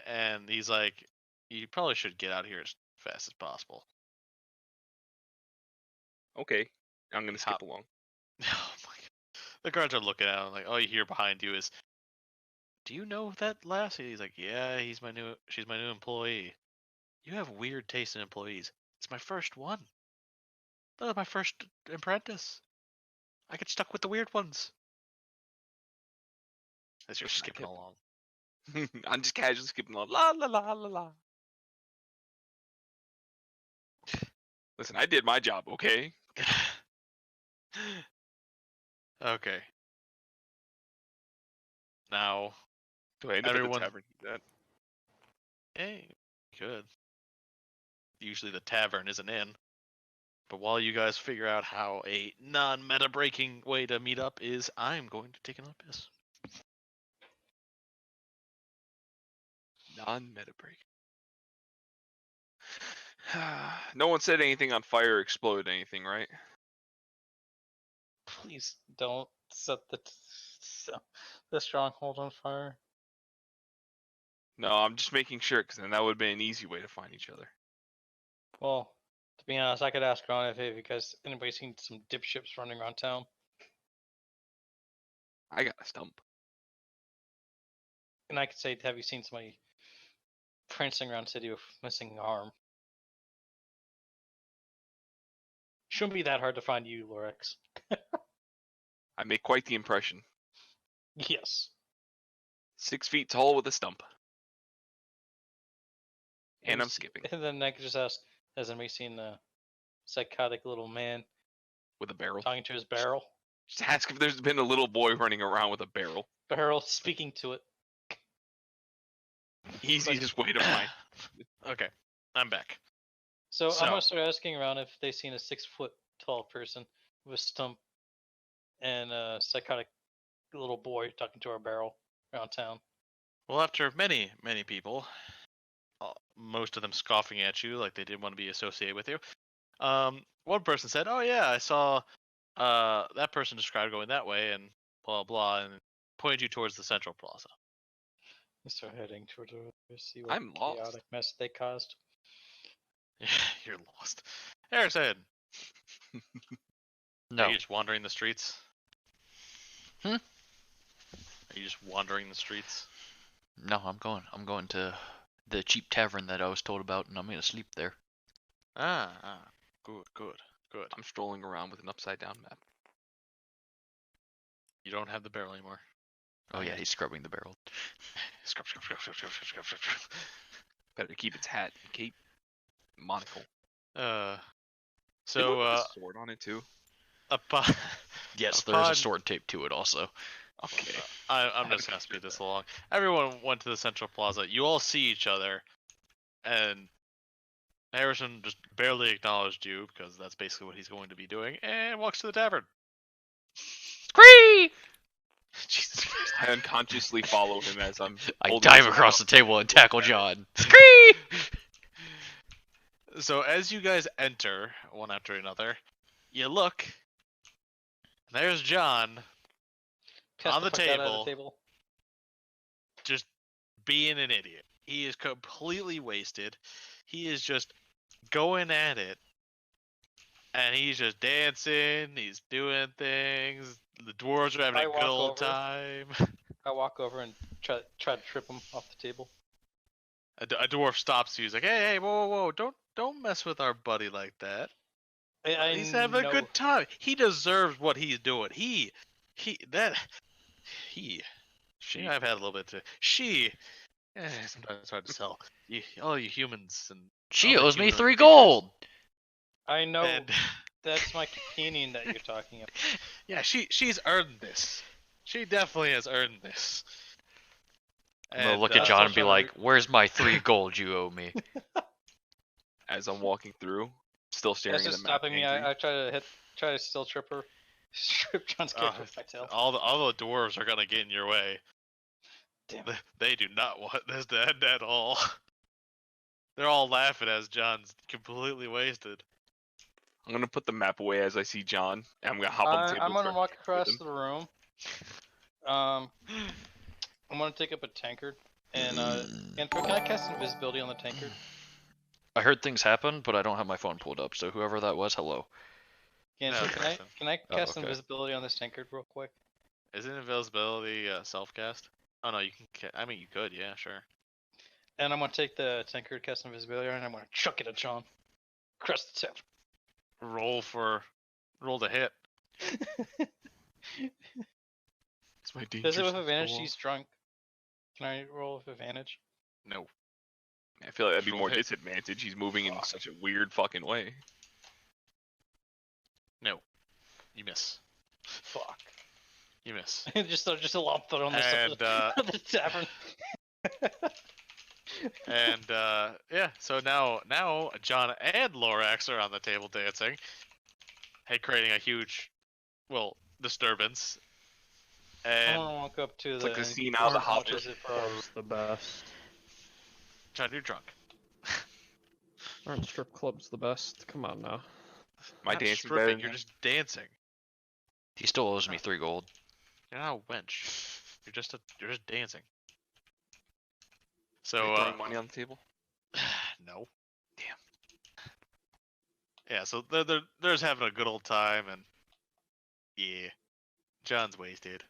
Speaker 1: and he's like, "You probably should get out of here as fast as possible."
Speaker 5: Okay. I'm gonna skip
Speaker 1: Hop.
Speaker 5: along.
Speaker 1: Oh my god. The guards are looking at him like, all you hear behind you is, "Do you know that lassie?" He's like, "Yeah, she's my new employee." "You have weird taste in employees." "It's my first one. That was my first apprentice. I get stuck with the weird ones." As you're
Speaker 5: Listen, I
Speaker 1: skipping
Speaker 5: kept-
Speaker 1: along.
Speaker 5: I'm just casually skipping along. La la la la la. Listen, I did my job, okay?
Speaker 1: Okay. Now,
Speaker 5: Do I end up at
Speaker 1: everyone.
Speaker 5: the tavern? That
Speaker 1: Hey, good. Usually the tavern is an inn. But while you guys figure out how a non-meta breaking way to meet up is, I'm going to take an piss.
Speaker 5: non-meta break. No one said anything on fire or exploded anything, right?
Speaker 2: Please don't set the stronghold on fire.
Speaker 5: No, I'm just making sure, because then that would have been an easy way to find each other.
Speaker 2: Well, to be honest, I could ask around if you guys anybody seen some dipships running around town.
Speaker 5: I got a stump.
Speaker 2: And I could say, have you seen somebody prancing around city with missing an arm? Shouldn't be that hard to find you, Lorex.
Speaker 5: I make quite the impression.
Speaker 2: Yes.
Speaker 5: 6 feet tall with a stump. And I'm
Speaker 2: s-
Speaker 5: skipping.
Speaker 2: And then I could just ask, has anybody seen a psychotic little man
Speaker 5: With a barrel.
Speaker 2: talking to his barrel?
Speaker 5: Just ask if there's been a little boy running around with a barrel.
Speaker 2: Barrel speaking to it.
Speaker 5: Easiest way to find.
Speaker 1: Okay, I'm back.
Speaker 2: So,
Speaker 1: So-
Speaker 2: I'm gonna start asking around if they've seen a 6 foot tall person with a stump and a psychotic little boy talking to our barrel around town.
Speaker 1: Well, after many, many people, most of them scoffing at you like they didn't want to be associated with you, one person said, "Oh yeah, I saw that person described going that way and blah blah," and pointed you towards the central plaza.
Speaker 2: We start heading toward to see what
Speaker 5: I'm lost.
Speaker 2: chaotic mess they caused.
Speaker 1: You're lost. Harrison,
Speaker 4: No.
Speaker 1: are you just wandering the streets?
Speaker 4: Hmm?
Speaker 1: Are you just wandering the streets?
Speaker 4: No, I'm going to the cheap tavern that I was told about, and I'm gonna sleep there.
Speaker 1: Good.
Speaker 5: I'm strolling around with an upside down map.
Speaker 1: You don't have the barrel anymore.
Speaker 4: Oh yeah, he's scrubbing the barrel.
Speaker 1: Scrub.
Speaker 5: Better keep its hat and cape. Monocle.
Speaker 1: So
Speaker 5: Did one with a sword on it too.
Speaker 1: upon
Speaker 4: Yes, there is a
Speaker 1: Upon-
Speaker 4: sword taped to it also.
Speaker 5: Okay.
Speaker 1: I'm just gonna speed this along. Everyone went to the central plaza. You all see each other, and Harrison just barely acknowledged you because that's basically what he's going to be doing, and walks to the tavern.
Speaker 4: Scree!
Speaker 1: Jesus Christ.
Speaker 5: I unconsciously follow him as I'm.
Speaker 4: I
Speaker 5: holding
Speaker 4: dive
Speaker 5: his
Speaker 4: across the
Speaker 5: arm.
Speaker 4: table and tackle John. Scree!
Speaker 1: So as you guys enter one after another, you look. And there's John
Speaker 2: Cast
Speaker 1: On the
Speaker 2: fuck out of
Speaker 1: table. just being an idiot. He is completely wasted. He is just going at it. And he's just dancing, he's doing things. The dwarves are having
Speaker 2: I
Speaker 1: a good
Speaker 2: walk
Speaker 1: old
Speaker 2: over.
Speaker 1: time.
Speaker 2: I walk over and try to trip him off the table.
Speaker 1: A dwarf stops you. He's like, "Hey, whoa! Don't mess with our buddy like that. He's having a good time. He deserves what he's doing. She. I've had a little bit to. Sometimes it's hard to tell. All you humans and
Speaker 4: She
Speaker 1: all the
Speaker 4: owes me
Speaker 1: humanoid
Speaker 4: 3
Speaker 1: creatures.
Speaker 4: gold.
Speaker 2: I know.
Speaker 1: And
Speaker 2: That's my companion that you're talking about.
Speaker 1: yeah, she's earned this. She definitely has earned this.
Speaker 4: I'm gonna
Speaker 1: And,
Speaker 4: look at
Speaker 2: uh,
Speaker 4: John and
Speaker 2: so
Speaker 4: be
Speaker 2: trying
Speaker 4: like, "Where's my 3 gold you owe me?"
Speaker 5: As I'm walking through, still staring
Speaker 2: That's
Speaker 5: at the
Speaker 2: just
Speaker 5: map.
Speaker 2: stopping me.
Speaker 5: angry.
Speaker 2: I try to still trip her. Strip John's character with my tail.
Speaker 1: all the dwarves are gonna get in your way.
Speaker 2: Damn.
Speaker 1: They do not want this to end at all. They're all laughing as John's completely wasted.
Speaker 5: I'm gonna put the map away as I see John, and I'm gonna hop on the table.
Speaker 2: I'm gonna
Speaker 5: and
Speaker 2: walk
Speaker 5: start
Speaker 2: across
Speaker 5: with him.
Speaker 2: the room. I'm gonna take up a tankard and can I cast invisibility on the tankard?
Speaker 4: I heard things happen, but I don't have my phone pulled up. So whoever that was, hello.
Speaker 2: Can
Speaker 1: No, Carson.
Speaker 2: I
Speaker 4: Oh,
Speaker 2: cast
Speaker 4: okay.
Speaker 2: invisibility on this tankard real quick?
Speaker 1: Isn't invisibility self cast? Oh no, you can. I mean, you could. Yeah, sure.
Speaker 2: And I'm gonna take the tankard, cast invisibility, and I'm gonna chuck it at John. Across the tip.
Speaker 1: Roll to hit.
Speaker 5: It's my danger.
Speaker 2: Does it with
Speaker 5: sense
Speaker 2: advantage?
Speaker 5: go
Speaker 2: He's
Speaker 5: off.
Speaker 2: drunk. Can I roll with advantage?
Speaker 1: No.
Speaker 5: I feel like that'd be
Speaker 1: Roll
Speaker 5: more
Speaker 1: hit.
Speaker 5: disadvantage. He's moving in such a weird fucking way.
Speaker 1: You miss.
Speaker 2: Fuck.
Speaker 1: You miss.
Speaker 2: just a lump put on the side
Speaker 1: And
Speaker 2: of the tavern.
Speaker 1: and yeah, so now John and Lorax are on the table dancing, creating a huge, disturbance.
Speaker 2: I
Speaker 1: And
Speaker 2: want to walk up to
Speaker 5: It's
Speaker 2: the.
Speaker 5: like the scene out of The
Speaker 2: How much
Speaker 5: Hobbit.
Speaker 2: is it for?
Speaker 3: Club's the best.
Speaker 1: John, you're drunk.
Speaker 3: Aren't strip clubs the best? Come on now.
Speaker 5: My
Speaker 1: Not
Speaker 5: dancing
Speaker 1: stripping,
Speaker 5: better
Speaker 1: you're
Speaker 5: than
Speaker 1: just dancing.
Speaker 4: He still owes me 3 gold.
Speaker 1: You're not a wench. You're just dancing.
Speaker 5: Are
Speaker 1: So
Speaker 5: you throwing money on the table?
Speaker 1: no.
Speaker 5: Damn.
Speaker 1: Yeah, so they're just having a good old time, and yeah, John's wasted.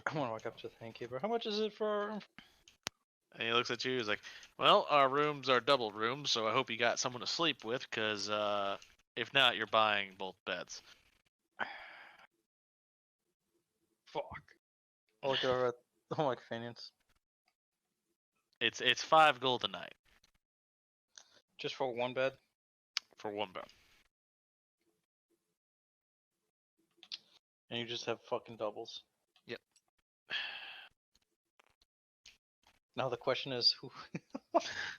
Speaker 2: I want to walk up to the innkeeper. How much is it for?
Speaker 1: And he looks at you. He's like, "Well, our rooms are double rooms, so I hope you got someone to sleep with, because if not, you're buying both beds."
Speaker 2: Fuck. I'll look over at all my companions.
Speaker 1: It's 5 gold a night
Speaker 2: Just for one bed.
Speaker 1: for one bed.
Speaker 2: And you just have fucking doubles.
Speaker 1: Yep.
Speaker 2: Now the question is who?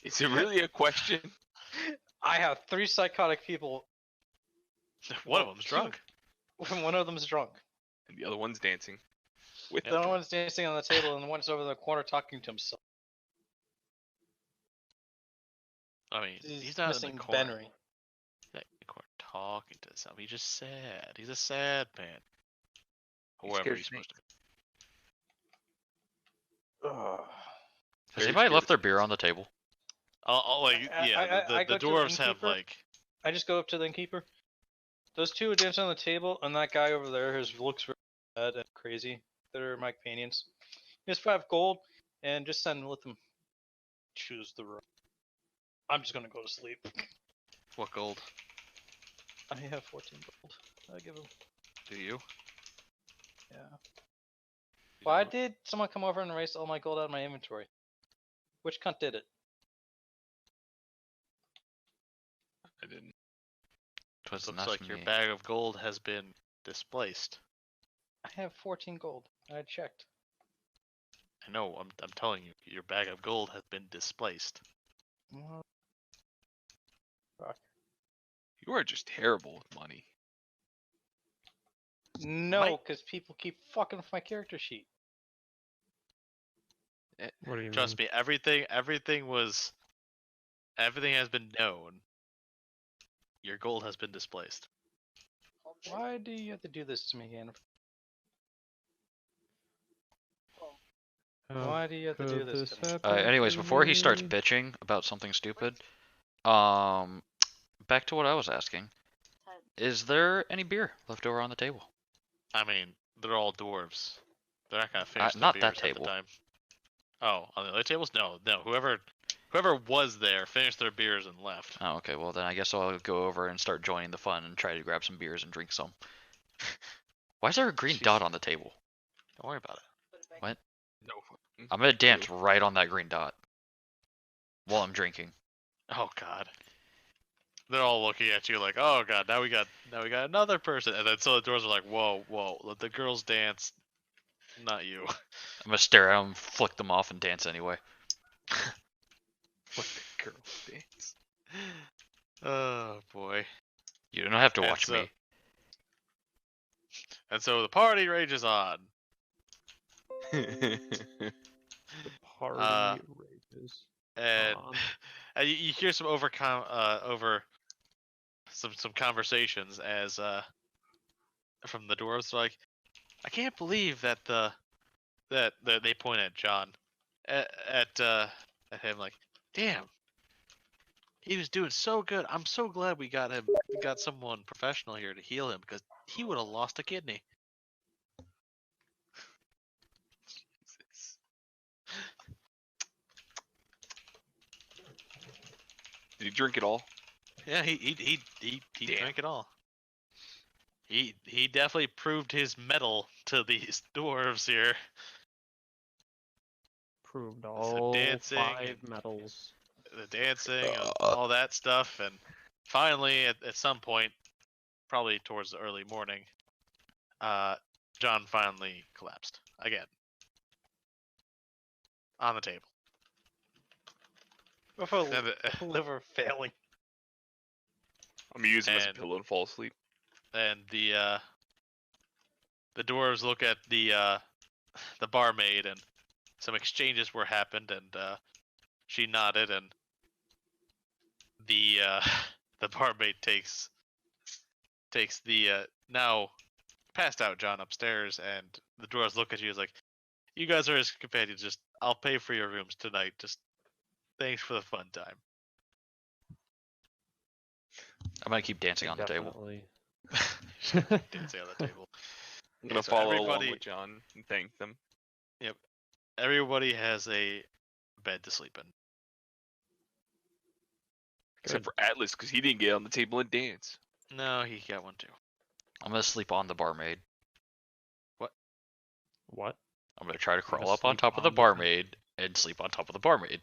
Speaker 5: Is it really a question?
Speaker 2: I have 3 psychotic people.
Speaker 1: One of them's drunk.
Speaker 2: One of them's drunk.
Speaker 5: And the other one's dancing. With
Speaker 2: The other one's dancing on the table, and the one's over in the corner talking to himself.
Speaker 1: I mean,
Speaker 2: He's
Speaker 1: he's not in
Speaker 2: missing
Speaker 1: the corner.
Speaker 2: Benry.
Speaker 1: He's not in the corner talking to himself. He's just sad. He's a sad man.
Speaker 5: He's
Speaker 1: Whoever
Speaker 5: scared
Speaker 1: he's
Speaker 5: of
Speaker 1: supposed to be.
Speaker 2: Ugh.
Speaker 4: Has
Speaker 5: Very
Speaker 4: anybody
Speaker 5: scared
Speaker 4: left
Speaker 5: of
Speaker 4: their beer on the table?
Speaker 2: I
Speaker 1: The
Speaker 2: go to the
Speaker 1: dwarves have
Speaker 2: innkeeper.
Speaker 1: like.
Speaker 2: I just go up to the innkeeper. Those 2 are dancing on the table, and that guy over there who looks very bad and crazy. They're my companions. He has 5 gold, and just send with them. Choose the room. I'm just gonna go to sleep.
Speaker 1: What gold
Speaker 2: I have 14 gold. I'll give him.
Speaker 1: do you?
Speaker 2: Yeah.
Speaker 1: You
Speaker 2: Why
Speaker 1: know?
Speaker 2: did someone come over and erase all my gold out of my inventory? Which cunt did it?
Speaker 5: I didn't.
Speaker 4: Twas
Speaker 1: Looks
Speaker 4: not
Speaker 1: like your
Speaker 4: me.
Speaker 1: bag of gold has been displaced.
Speaker 2: I have 14 gold. I checked.
Speaker 1: I know. I'm telling you, your bag of gold has been displaced.
Speaker 2: Well,
Speaker 5: You are just terrible with money.
Speaker 2: no,
Speaker 1: Mike-
Speaker 2: because people keep fucking with my character sheet.
Speaker 3: What do you
Speaker 1: Trust
Speaker 3: mean?
Speaker 1: me, everything has been known. Your gold has been displaced.
Speaker 2: Why do you have to do this to me, Anna?
Speaker 3: How
Speaker 2: Why do you have to do
Speaker 3: could
Speaker 2: this
Speaker 3: this
Speaker 2: to me?
Speaker 3: happen
Speaker 4: Anyways,
Speaker 3: to
Speaker 4: before he starts
Speaker 3: me?
Speaker 4: bitching about something stupid, back to what I was asking. Is there any beer left over on the table?
Speaker 1: I mean, they're all dwarves. They're not gonna finish
Speaker 4: not
Speaker 1: the
Speaker 4: that
Speaker 1: beers at the
Speaker 4: table.
Speaker 1: time. Oh, on the other tables? No. Whoever was there finished their beers and left.
Speaker 4: Oh, okay. Well, then I guess I'll go over and start joining the fun and try to grab some beers and drink some. Why is there a green
Speaker 1: Jeez.
Speaker 4: dot on the table?
Speaker 1: Don't worry about it.
Speaker 5: No.
Speaker 4: I'm gonna dance right on that green dot while I'm drinking.
Speaker 1: Oh God. They're all looking at you like, oh God, now we got another person, and then so the doors are like, whoa, let the girls dance, not you.
Speaker 4: I'm gonna stare at them, flick them off, and dance anyway.
Speaker 5: What the girl dance?
Speaker 1: Oh boy.
Speaker 4: You don't have to
Speaker 1: And
Speaker 4: watch
Speaker 1: so-
Speaker 4: me.
Speaker 1: And so the party rages on.
Speaker 3: The party rages
Speaker 1: And
Speaker 3: on.
Speaker 1: and you hear some over some conversations as from the dwarves. They're like, I can't believe that that they point at John at him like, damn, he was doing so good. I'm so glad we got someone professional here to heal him, because he would have lost a kidney.
Speaker 5: Jesus. Did he drink it all?
Speaker 1: Yeah, he
Speaker 5: Damn.
Speaker 1: drank it all. He definitely proved his mettle to these dwarves here.
Speaker 3: Proved all
Speaker 1: dancing
Speaker 3: 5
Speaker 1: and-
Speaker 3: medals.
Speaker 1: The dancing, all that stuff, and finally at some point, probably towards the early morning, John finally collapsed again on the table.
Speaker 2: With a
Speaker 1: And the,
Speaker 2: liver failing.
Speaker 5: I'm gonna use him as a
Speaker 1: And-
Speaker 5: pillow and fall asleep.
Speaker 1: and the dwarves look at the barmaid, and some exchanges were happened, and she nodded, and the the barmaid takes the now passed out John upstairs, and the dwarves look at you as like, you guys are his companions. Just I'll pay for your rooms tonight. Just thanks for the fun time.
Speaker 4: I'm gonna keep dancing on the table.
Speaker 3: Definitely.
Speaker 1: Dancing on the table.
Speaker 5: I'm gonna
Speaker 1: so
Speaker 5: follow
Speaker 1: everybody-
Speaker 5: along with John and thank them.
Speaker 1: Everybody has a bed to sleep in.
Speaker 5: Except for Atlas, because he didn't get on the table and dance.
Speaker 1: No, he got one too.
Speaker 4: I'm gonna sleep on the barmaid.
Speaker 3: What?
Speaker 4: I'm gonna try to
Speaker 3: gonna
Speaker 4: crawl up on
Speaker 3: sleep
Speaker 4: top of the
Speaker 3: on the-
Speaker 4: barmaid and sleep on top of the barmaid.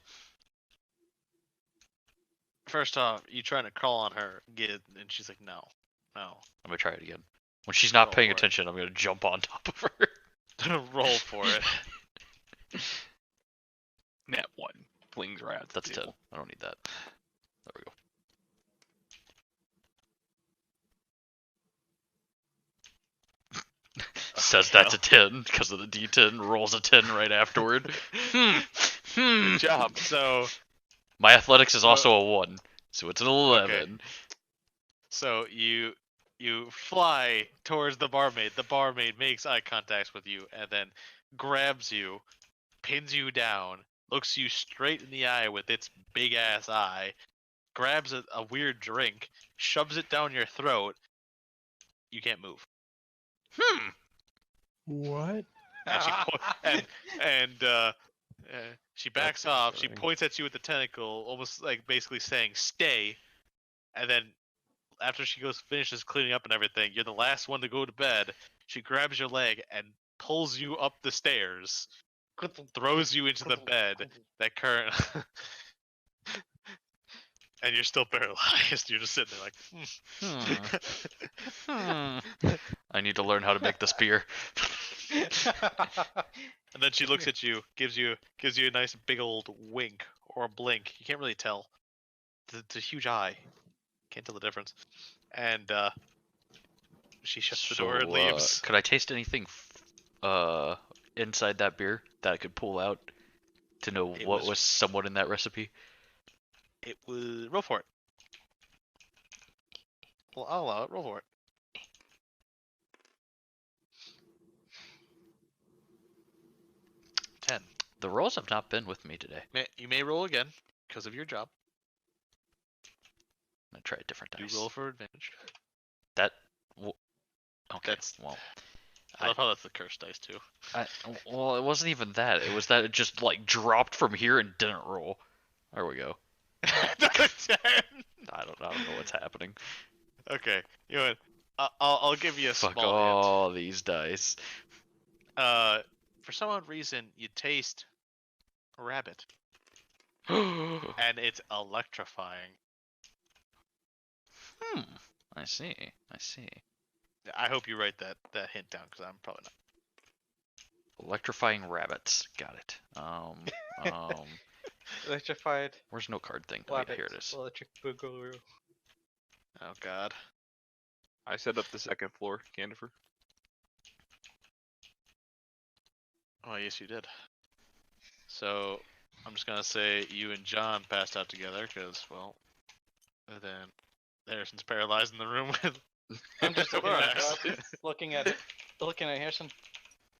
Speaker 1: First off, you trying to crawl on her, and she's like, no.
Speaker 4: I'm gonna try it again. When she's not
Speaker 1: Roll
Speaker 4: paying
Speaker 1: for it.
Speaker 4: attention, I'm gonna jump on top of her.
Speaker 1: Roll for it.
Speaker 5: Net 1. Flings right out the
Speaker 4: That's a 10.
Speaker 5: table.
Speaker 4: I don't need that. There we go. Says that's a 10 because of the D10. Rolls a 10 right afterward.
Speaker 5: Good job.
Speaker 1: So
Speaker 4: My athletics is also a 1, so it's an 11.
Speaker 1: So you fly towards the barmaid. The barmaid makes eye contact with you and then grabs you, pins you down, looks you straight in the eye with its big ass eye, grabs a weird drink, shoves it down your throat. You can't move.
Speaker 3: What?
Speaker 1: And she she backs
Speaker 3: That's
Speaker 1: off. She
Speaker 3: concerning.
Speaker 1: points at you with the tentacle, almost like basically saying "stay." And then after she finishes cleaning up and everything, you're the last one to go to bed. She grabs your leg and pulls you up the stairs, throws you into the bed. That current, and you're still paralyzed. You're just sitting there like.
Speaker 4: I need to learn how to make this beer.
Speaker 1: And then she looks at you, gives you a nice big old wink or a blink. You can't really tell. It's a huge eye. Can't tell the difference. And she shuts the door and leaves.
Speaker 4: Could I taste anything inside that beer that I could pull out to know
Speaker 1: It
Speaker 4: what
Speaker 1: was-
Speaker 4: was somewhat in that recipe?
Speaker 1: It was roll for it. Well, I'll allow it. Roll for it. 10.
Speaker 4: The rolls have not been with me today.
Speaker 1: You may roll again because of your job.
Speaker 4: I'm gonna try a different
Speaker 1: You
Speaker 4: dice.
Speaker 1: roll for advantage.
Speaker 4: That. Okay.
Speaker 1: That's-
Speaker 4: Well,
Speaker 1: I love how that's the cursed dice too.
Speaker 4: well, it wasn't even that. It was that it just like dropped from here and didn't roll. There we go.
Speaker 1: Another 10.
Speaker 4: I don't know what's happening.
Speaker 1: Okay, you know what? I'll give you a
Speaker 4: Fuck
Speaker 1: small
Speaker 4: all these dice.
Speaker 1: hint. For some odd reason, you taste rabbit, and it's electrifying.
Speaker 4: I see.
Speaker 1: I hope you write that hint down because I'm probably not.
Speaker 4: Electrifying rabbits. Got it.
Speaker 2: Electrified.
Speaker 4: Where's no card thing? Oh, yeah, here it
Speaker 2: Rabbits,
Speaker 4: is.
Speaker 2: Electric Boogaloo.
Speaker 1: Oh God.
Speaker 5: I set up the second floor, Candifer.
Speaker 1: Oh yes, you did. So I'm just gonna say you and John passed out together because, well, and then Harrison's paralyzed in the room with.
Speaker 2: I'm just looking at
Speaker 1: Relax.
Speaker 2: looking at Harrison.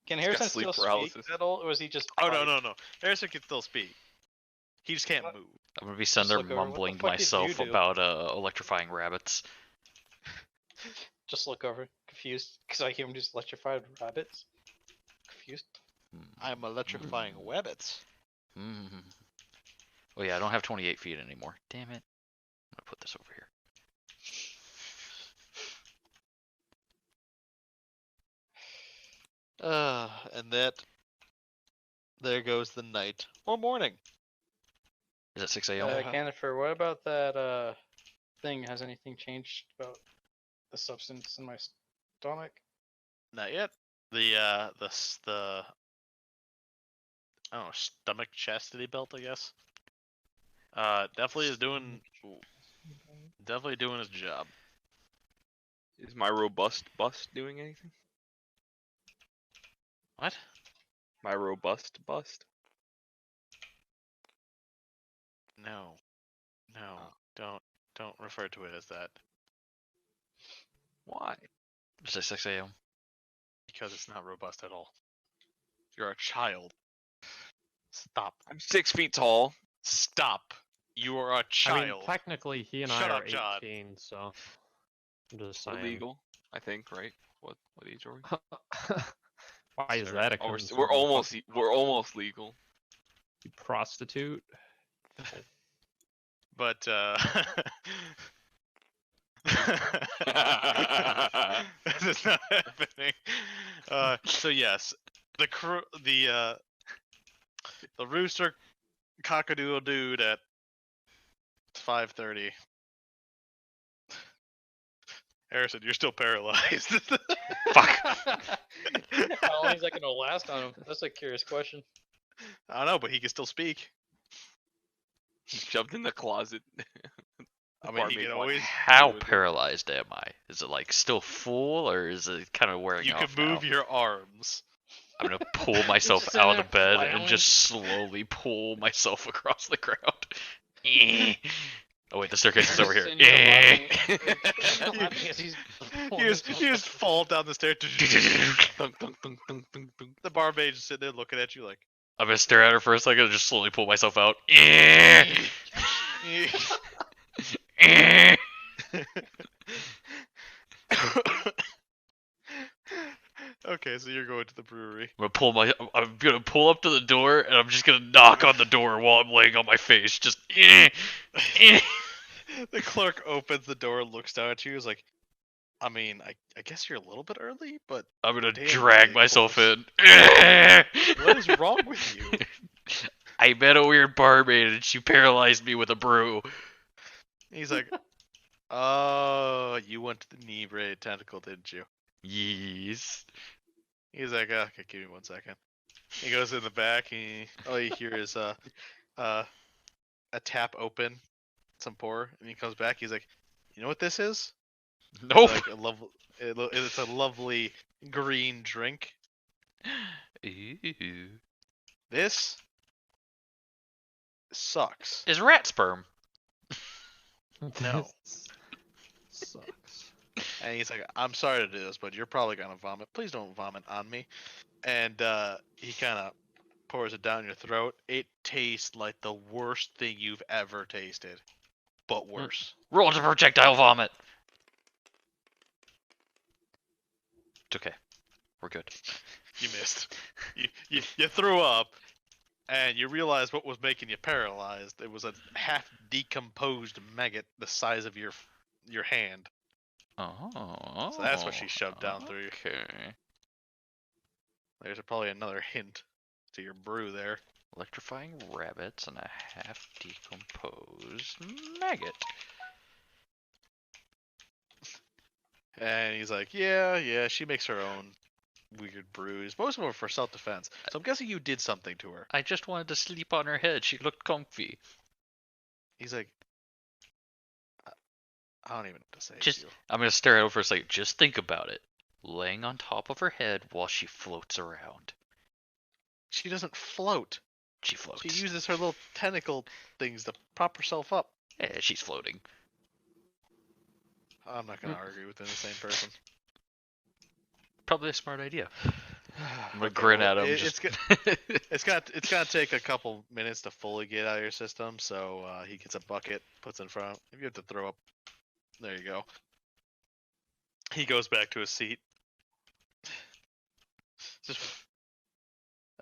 Speaker 2: Can
Speaker 5: He's got
Speaker 2: Harrison
Speaker 5: sleep
Speaker 2: still
Speaker 5: paralysis.
Speaker 2: speak at all, or is he just?
Speaker 1: Oh
Speaker 2: quiet?
Speaker 1: no. Harrison can still speak. He just can't move.
Speaker 4: I'm gonna be sitting there
Speaker 2: look over, what the
Speaker 4: mumbling to
Speaker 2: fuck did you
Speaker 4: myself
Speaker 2: do?
Speaker 4: about electrifying rabbits.
Speaker 2: Just look over, confused, because I hear him just electrified rabbits. Confused.
Speaker 1: I'm electrifying rabbits.
Speaker 4: Hmm. Oh yeah, I don't have 28 feet anymore. Damn it. I'm gonna put this over here.
Speaker 1: And that. There goes the night or morning.
Speaker 4: Is it 6 a.m.?
Speaker 2: Jennifer, what about that thing? Has anything changed about the substance in my stomach?
Speaker 1: Not yet. The I don't know, stomach chastity belt, I guess. Definitely is doing his job.
Speaker 5: Is my robust bust doing anything?
Speaker 1: What?
Speaker 5: My robust bust?
Speaker 1: No, don't refer to it as that
Speaker 5: Why?
Speaker 4: It's like 6 a.m.
Speaker 1: because it's not robust at all. You're a child. Stop.
Speaker 5: I'm 6 feet tall.
Speaker 1: Stop. You are a
Speaker 3: I
Speaker 1: child.
Speaker 3: mean, technically, he and
Speaker 1: Shut
Speaker 3: I
Speaker 1: up,
Speaker 3: are
Speaker 1: John.
Speaker 3: 18, so I'm just saying.
Speaker 5: Illegal, I think, right? What age are we?
Speaker 3: Why is
Speaker 1: Sir.
Speaker 3: that a
Speaker 5: Oh,
Speaker 3: concern?
Speaker 5: we're almost legal.
Speaker 3: You prostitute.
Speaker 1: But this is not happening. So yes, the rooster cockadoodle dude at 5:30. Harrison, you're still paralyzed.
Speaker 4: Fuck.
Speaker 2: How long is that gonna last on him? That's a curious question.
Speaker 1: I don't know, but he can still speak.
Speaker 5: He's shoved in the closet.
Speaker 1: I mean, he
Speaker 5: Barmaid
Speaker 1: can
Speaker 5: wants
Speaker 1: always.
Speaker 5: to
Speaker 4: How
Speaker 5: do with it.
Speaker 4: paralyzed am I? Is it like still full, or is it kind of wearing
Speaker 1: You can
Speaker 4: off
Speaker 1: move
Speaker 4: now?
Speaker 1: your arms.
Speaker 4: I'm gonna pull myself
Speaker 2: just
Speaker 4: out
Speaker 2: sitting
Speaker 4: of the
Speaker 2: there
Speaker 4: bed
Speaker 2: flailing.
Speaker 4: and just slowly pull myself across the ground. Eh. Oh wait, the staircase is over here.
Speaker 2: Sitting here
Speaker 4: Eh.
Speaker 2: laughing as he's pulling
Speaker 1: You
Speaker 2: himself
Speaker 1: just fall down the stairs.
Speaker 5: Dunk, dunk, dunk, dunk, dunk, dunk.
Speaker 1: The barmaid just sitting there looking at you like.
Speaker 4: I'm gonna stare at her for a second and just slowly pull myself out. Eh. Eh.
Speaker 1: Okay, so you're going to the brewery.
Speaker 4: I'm gonna pull up to the door and I'm just gonna knock on the door while I'm laying on my face. Just eh. Eh.
Speaker 1: The clerk opens the door, looks down at you, is like, I mean, I guess you're a little bit early, but
Speaker 4: I'm gonna
Speaker 1: damn,
Speaker 4: drag
Speaker 1: really
Speaker 4: myself
Speaker 1: close.
Speaker 4: in. Eh.
Speaker 1: What is wrong with you?
Speaker 4: I met a weird barmaid and she paralyzed me with a brew.
Speaker 1: He's like, oh, you went to the inebriated tentacle, didn't you?
Speaker 4: Yes.
Speaker 1: He's like, okay, give me 1 second. He goes in the back, and all you hear is a tap open, some pour, and he comes back. He's like, you know what this is?
Speaker 4: Nope.
Speaker 1: Like it's a lovely green drink.
Speaker 4: Ooh.
Speaker 1: This sucks.
Speaker 4: Is rat sperm.
Speaker 1: No.
Speaker 3: This sucks.
Speaker 1: And he's like, I'm sorry to do this, but you're probably gonna vomit. Please don't vomit on me. And he kind of pours it down your throat. It tastes like the worst thing you've ever tasted, but worse.
Speaker 4: Roll to projectile vomit. It's okay. We're good.
Speaker 1: You missed. You threw up, and you realized what was making you paralyzed. It was a half decomposed maggot the size of your hand.
Speaker 4: Oh.
Speaker 1: So that's what she shoved down through you.
Speaker 4: Okay.
Speaker 1: There's probably another hint to your brew there.
Speaker 4: Electrifying rabbits and a half decomposed maggot.
Speaker 1: And he's like, yeah, she makes her own weird brews. Most of them are for self-defense. So I'm guessing you did something to her.
Speaker 4: I just wanted to sleep on her head. She looked comfy.
Speaker 1: He's like, I don't even know what to say
Speaker 4: Just,
Speaker 1: to you.
Speaker 4: I'm gonna stare at her for a second. Just think about it. Laying on top of her head while she floats around.
Speaker 1: She doesn't float.
Speaker 4: She floats.
Speaker 1: She uses her little tentacle things to prop herself up.
Speaker 4: She's floating.
Speaker 1: I'm not going to argue with the same person.
Speaker 4: Probably a smart idea. I'm gonna
Speaker 1: Okay,
Speaker 4: grin
Speaker 1: well,
Speaker 4: at him.
Speaker 1: It's gonna take a couple minutes to fully get out of your system. So he gets a bucket, puts it in front. If you have to throw up, there you go. He goes back to his seat. Just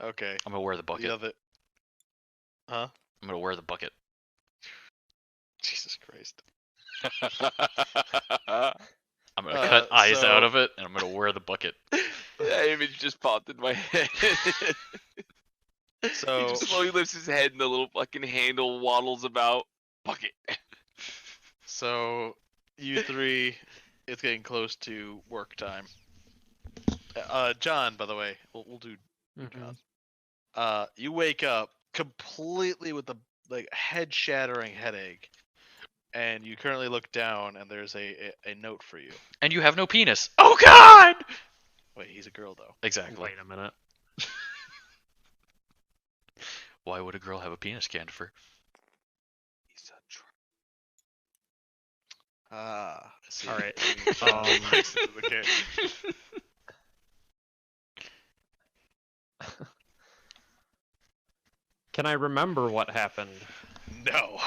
Speaker 1: okay.
Speaker 4: I'm gonna wear the bucket.
Speaker 1: The other, huh?
Speaker 4: I'm gonna wear the bucket.
Speaker 1: Jesus Christ.
Speaker 4: I'm gonna cut eyes
Speaker 1: so-
Speaker 4: out of it, and I'm gonna wear the bucket.
Speaker 5: That image just popped in my head.
Speaker 1: So
Speaker 5: He just slowly lifts his head and the little fucking handle waddles about. Bucket.
Speaker 1: So you three it's getting close to work time. John, by the way, we'll do
Speaker 3: Mhm.
Speaker 1: John. You wake up completely with a like head-shattering headache, and you currently look down, and there's a note for you.
Speaker 4: And you have no penis. Oh God!
Speaker 1: Wait, he's a girl though.
Speaker 4: Exactly.
Speaker 3: Wait a minute.
Speaker 4: Why would a girl have a penis, Candifer?
Speaker 5: He's a tr-
Speaker 1: Ah, I see.
Speaker 3: All right.
Speaker 1: Breaks into the game.
Speaker 3: Can I remember what happened?
Speaker 1: No,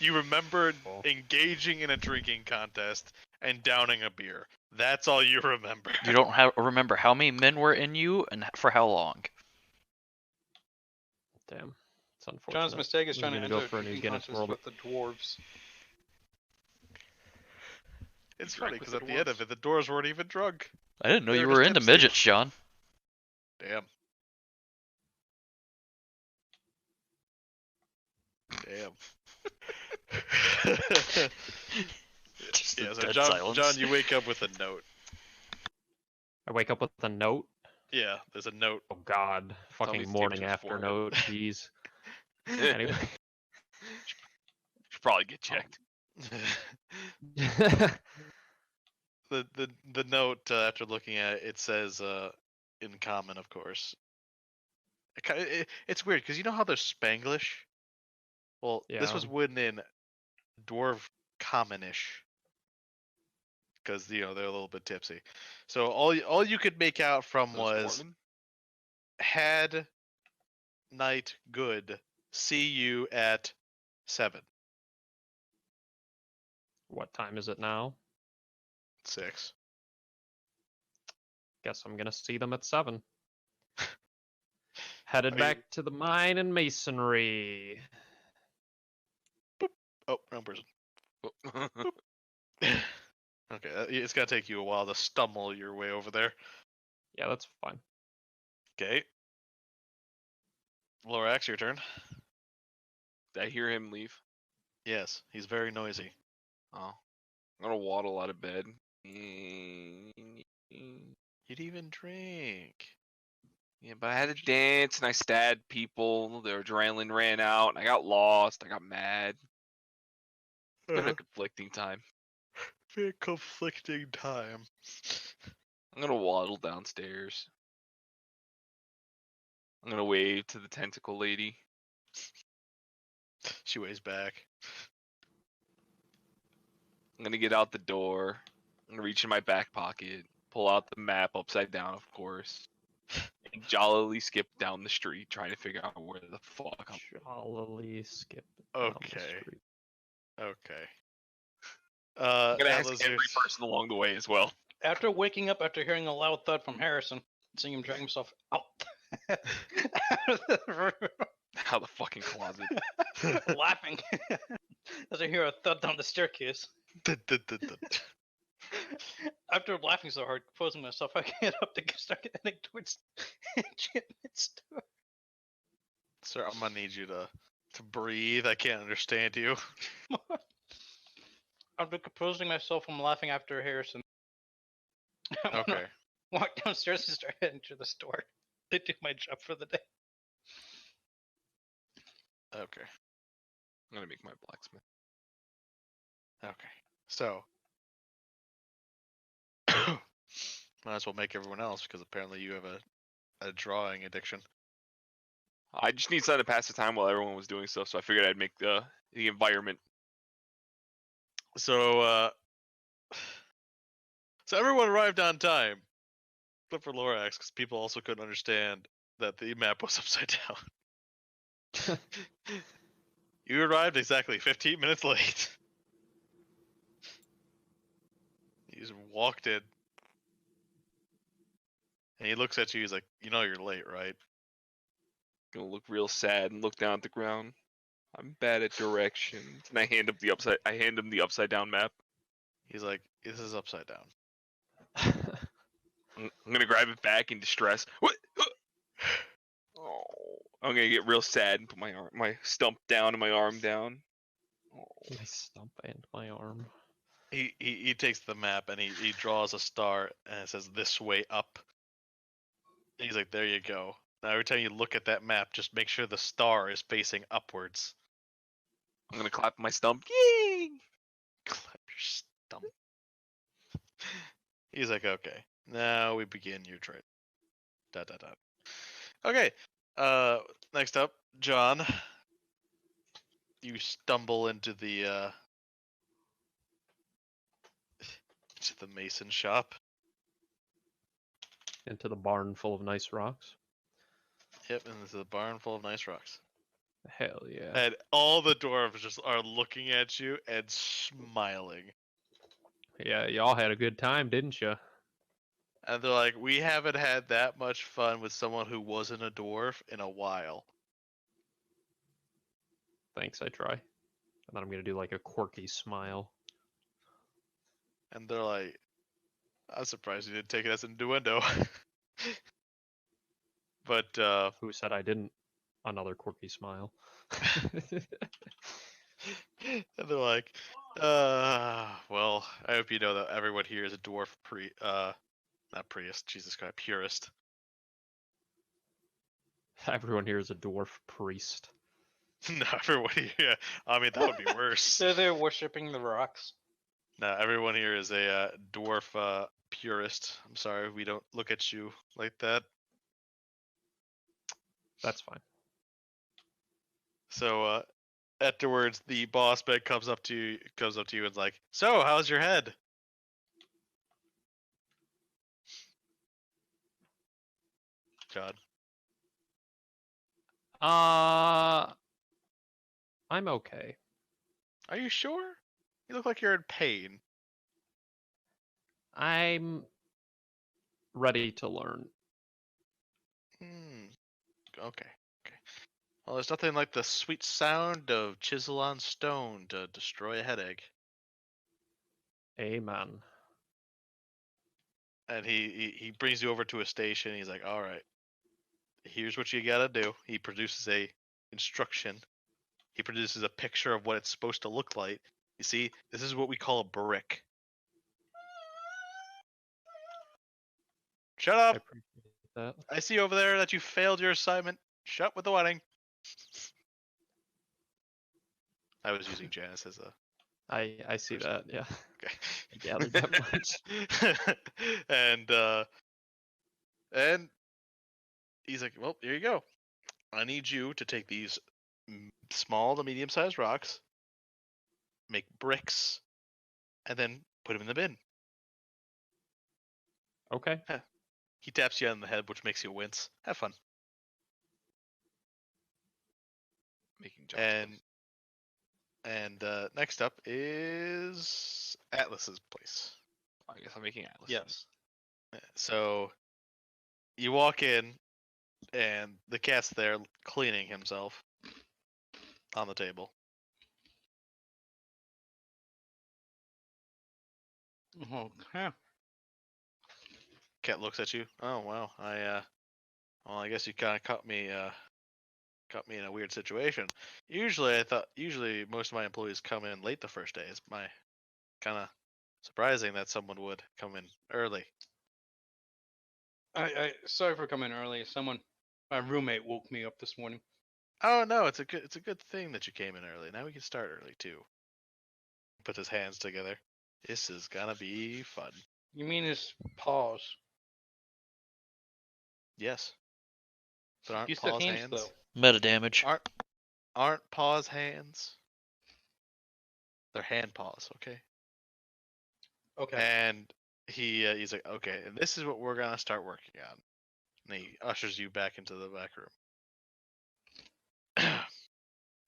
Speaker 1: you remember
Speaker 3: Cool.
Speaker 1: engaging in a drinking contest and downing a beer. That's all you remember.
Speaker 4: You don't remember how many men were in you and for how long.
Speaker 3: Damn. It's unfortunate.
Speaker 2: John's mistake is
Speaker 3: I'm
Speaker 2: trying to
Speaker 3: gonna
Speaker 2: enter
Speaker 3: go
Speaker 2: a
Speaker 3: for a new
Speaker 2: drinking
Speaker 3: Guinness
Speaker 2: contest
Speaker 3: World.
Speaker 2: with the dwarves.
Speaker 1: It's
Speaker 5: drank
Speaker 1: funny
Speaker 5: with
Speaker 1: because
Speaker 5: the
Speaker 1: at the end of
Speaker 5: dwarves.
Speaker 1: it, the doors weren't even drunk.
Speaker 4: I didn't know
Speaker 1: They
Speaker 4: you
Speaker 1: were
Speaker 4: were
Speaker 1: just
Speaker 4: into
Speaker 1: tipsy.
Speaker 4: midgets, John.
Speaker 1: Damn. Damn.
Speaker 4: Just a
Speaker 1: Yeah, so
Speaker 4: dead
Speaker 1: John,
Speaker 4: silence.
Speaker 1: John, you wake up with a note.
Speaker 3: I wake up with a note.
Speaker 1: Yeah, there's a note.
Speaker 3: Oh God. Fucking
Speaker 5: Tommy's
Speaker 3: morning
Speaker 5: taped to his
Speaker 3: after note. Jeez. Anyway.
Speaker 5: Should probably get checked.
Speaker 1: The note after looking at it, it says in common, of course. It's weird because you know how there's Spanglish. Well, this
Speaker 3: Yeah.
Speaker 1: was written in Dwarf Commonish because they're a little bit tipsy. So all you could make out from
Speaker 5: Those
Speaker 1: was
Speaker 5: Mormon?
Speaker 1: had night good. See you at 7.
Speaker 3: What time is it now?
Speaker 1: 6.
Speaker 3: Guess I'm gonna see them at 7. Headed
Speaker 1: I mean-
Speaker 3: back to the mine and masonry.
Speaker 1: Oh, wrong person. Okay, it's gonna take you a while to stumble your way over there.
Speaker 3: Yeah, that's fine.
Speaker 1: Okay. Lorax, your turn.
Speaker 5: Did I hear him leave?
Speaker 1: Yes, he's very noisy.
Speaker 5: Oh. I'm gonna waddle out of bed.
Speaker 1: You'd even drink.
Speaker 5: Yeah, but I had to dance and I stabbed people. Their adrenaline ran out and I got lost. I got mad. It's been a conflicting time.
Speaker 1: Very conflicting time.
Speaker 5: I'm gonna waddle downstairs. I'm gonna wave to the tentacle lady.
Speaker 1: She waves back.
Speaker 5: I'm gonna get out the door. I'm gonna reach in my back pocket, pull out the map upside down, of course, and jollily skip down the street trying to figure out where the fuck I'm.
Speaker 3: Jollily skip down the
Speaker 1: Okay.
Speaker 3: street.
Speaker 1: Okay.
Speaker 5: I'm gonna
Speaker 1: Atlas,
Speaker 5: ask every person along the way as well.
Speaker 2: After waking up after hearing a loud thud from Harrison, seeing him drag himself out of the room,
Speaker 5: Out of the fucking closet.
Speaker 2: laughing as I hear a thud down the staircase. After laughing so hard, composing myself, I get up to start heading towards Enchantment's door.
Speaker 1: Sir, I'm gonna need you to breathe. I can't understand you.
Speaker 2: After composing myself from laughing after Harrison, I wanna
Speaker 1: Okay.
Speaker 2: walk downstairs and start heading to the store to do my job for the day.
Speaker 1: Okay.
Speaker 5: I'm gonna make my blacksmith.
Speaker 1: Okay. So might as well make everyone else because apparently you have a drawing addiction.
Speaker 5: I just need something to pass the time while everyone was doing stuff, so I figured I'd make the environment.
Speaker 1: So everyone arrived on time, except for Lorax, because people also couldn't understand that the map was upside down. You arrived exactly 15 minutes late. You just walked in. And he looks at you, he's like, you know you're late, right?
Speaker 5: Gonna look real sad and look down at the ground. I'm bad at directions. And I hand him the upside down map.
Speaker 1: He's like, this is upside down.
Speaker 5: I'm gonna grab it back in distress. What? Oh, I'm gonna get real sad and put my stump down and my arm down. Oh.
Speaker 3: My stump and my arm.
Speaker 1: he takes the map and he draws a star and it says this way up. He's like, there you go. Now every time you look at that map, just make sure the star is facing upwards.
Speaker 5: I'm gonna clap my stump. Yay!
Speaker 1: Clap your stump. He's like, okay, now we begin your trade. Dot dot dot. Okay. Next up, John. You stumble into the mason shop.
Speaker 3: Into the barn full of nice rocks.
Speaker 1: Yep, and there's a barn full of nice rocks.
Speaker 3: Hell yeah.
Speaker 1: And all the dwarves just are looking at you and smiling.
Speaker 3: Yeah, y'all had a good time, didn't you?
Speaker 1: And they're like, we haven't had that much fun with someone who wasn't a dwarf in a while.
Speaker 3: Thanks, I try. And then I'm gonna do like a quirky smile.
Speaker 1: And they're like, I'm surprised you didn't take it as an innuendo. But
Speaker 3: Who said I didn't? Another quirky smile.
Speaker 1: and they're like, well, I hope you know that everyone here is a dwarf not priest, Jesus Christ, purist.
Speaker 3: Everyone here is a dwarf priest.
Speaker 1: No, everyone here, I mean, that would be worse.
Speaker 2: So they're worshipping the rocks.
Speaker 1: No, everyone here is a dwarf purist. I'm sorry, we don't look at you like that.
Speaker 3: That's fine.
Speaker 1: So afterwards, the boss man comes up to you and is like, "So, how's your head?" John.
Speaker 3: I'm okay.
Speaker 1: Are you sure? You look like you're in pain.
Speaker 3: I'm ready to learn.
Speaker 1: Okay. Well, there's nothing like the sweet sound of chisel on stone to destroy a headache.
Speaker 3: Amen.
Speaker 1: And he brings you over to a station. He's like, "All right, here's what you gotta do." He produces a instruction. He produces a picture of what it's supposed to look like. You see, this is what we call a brick. Shut
Speaker 3: I
Speaker 1: up!
Speaker 3: appreciate that.
Speaker 1: I see over there that you failed your assignment. Shut with the wedding. I was using Janice as a
Speaker 3: I see
Speaker 1: person.
Speaker 3: that, yeah.
Speaker 1: okay.
Speaker 3: I gathered that much.
Speaker 1: and he's like, "Well, here you go. I need you to take these small to medium-sized rocks, make bricks, and then put them in the bin."
Speaker 3: Okay.
Speaker 1: He taps you on the head, which makes you wince. Have fun.
Speaker 5: Making John
Speaker 1: And next up is Atlas's place.
Speaker 5: I guess I'm making Atlas.
Speaker 2: Yes.
Speaker 1: So you walk in, and the cat's there cleaning himself on the table.
Speaker 2: Okay.
Speaker 1: Cat looks at you. Oh wow, well, I guess you kind of caught me in a weird situation. Usually most of my employees come in late the first day. It's my kind of surprising that someone would come in early.
Speaker 2: I sorry for coming early. My roommate woke me up this morning.
Speaker 1: Oh no, it's a good thing that you came in early. Now we can start early too. Put his hands together. This is gonna be fun.
Speaker 2: You mean his paws?
Speaker 1: Yes. But aren't
Speaker 2: You said
Speaker 1: Paul's
Speaker 2: hands,
Speaker 1: hands?
Speaker 2: though.
Speaker 4: Meta damage.
Speaker 1: Aren't Paul's hands? They're hand paws, okay?
Speaker 2: Okay.
Speaker 1: And he's like, okay, and this is what we're gonna start working on. And he ushers you back into the back room.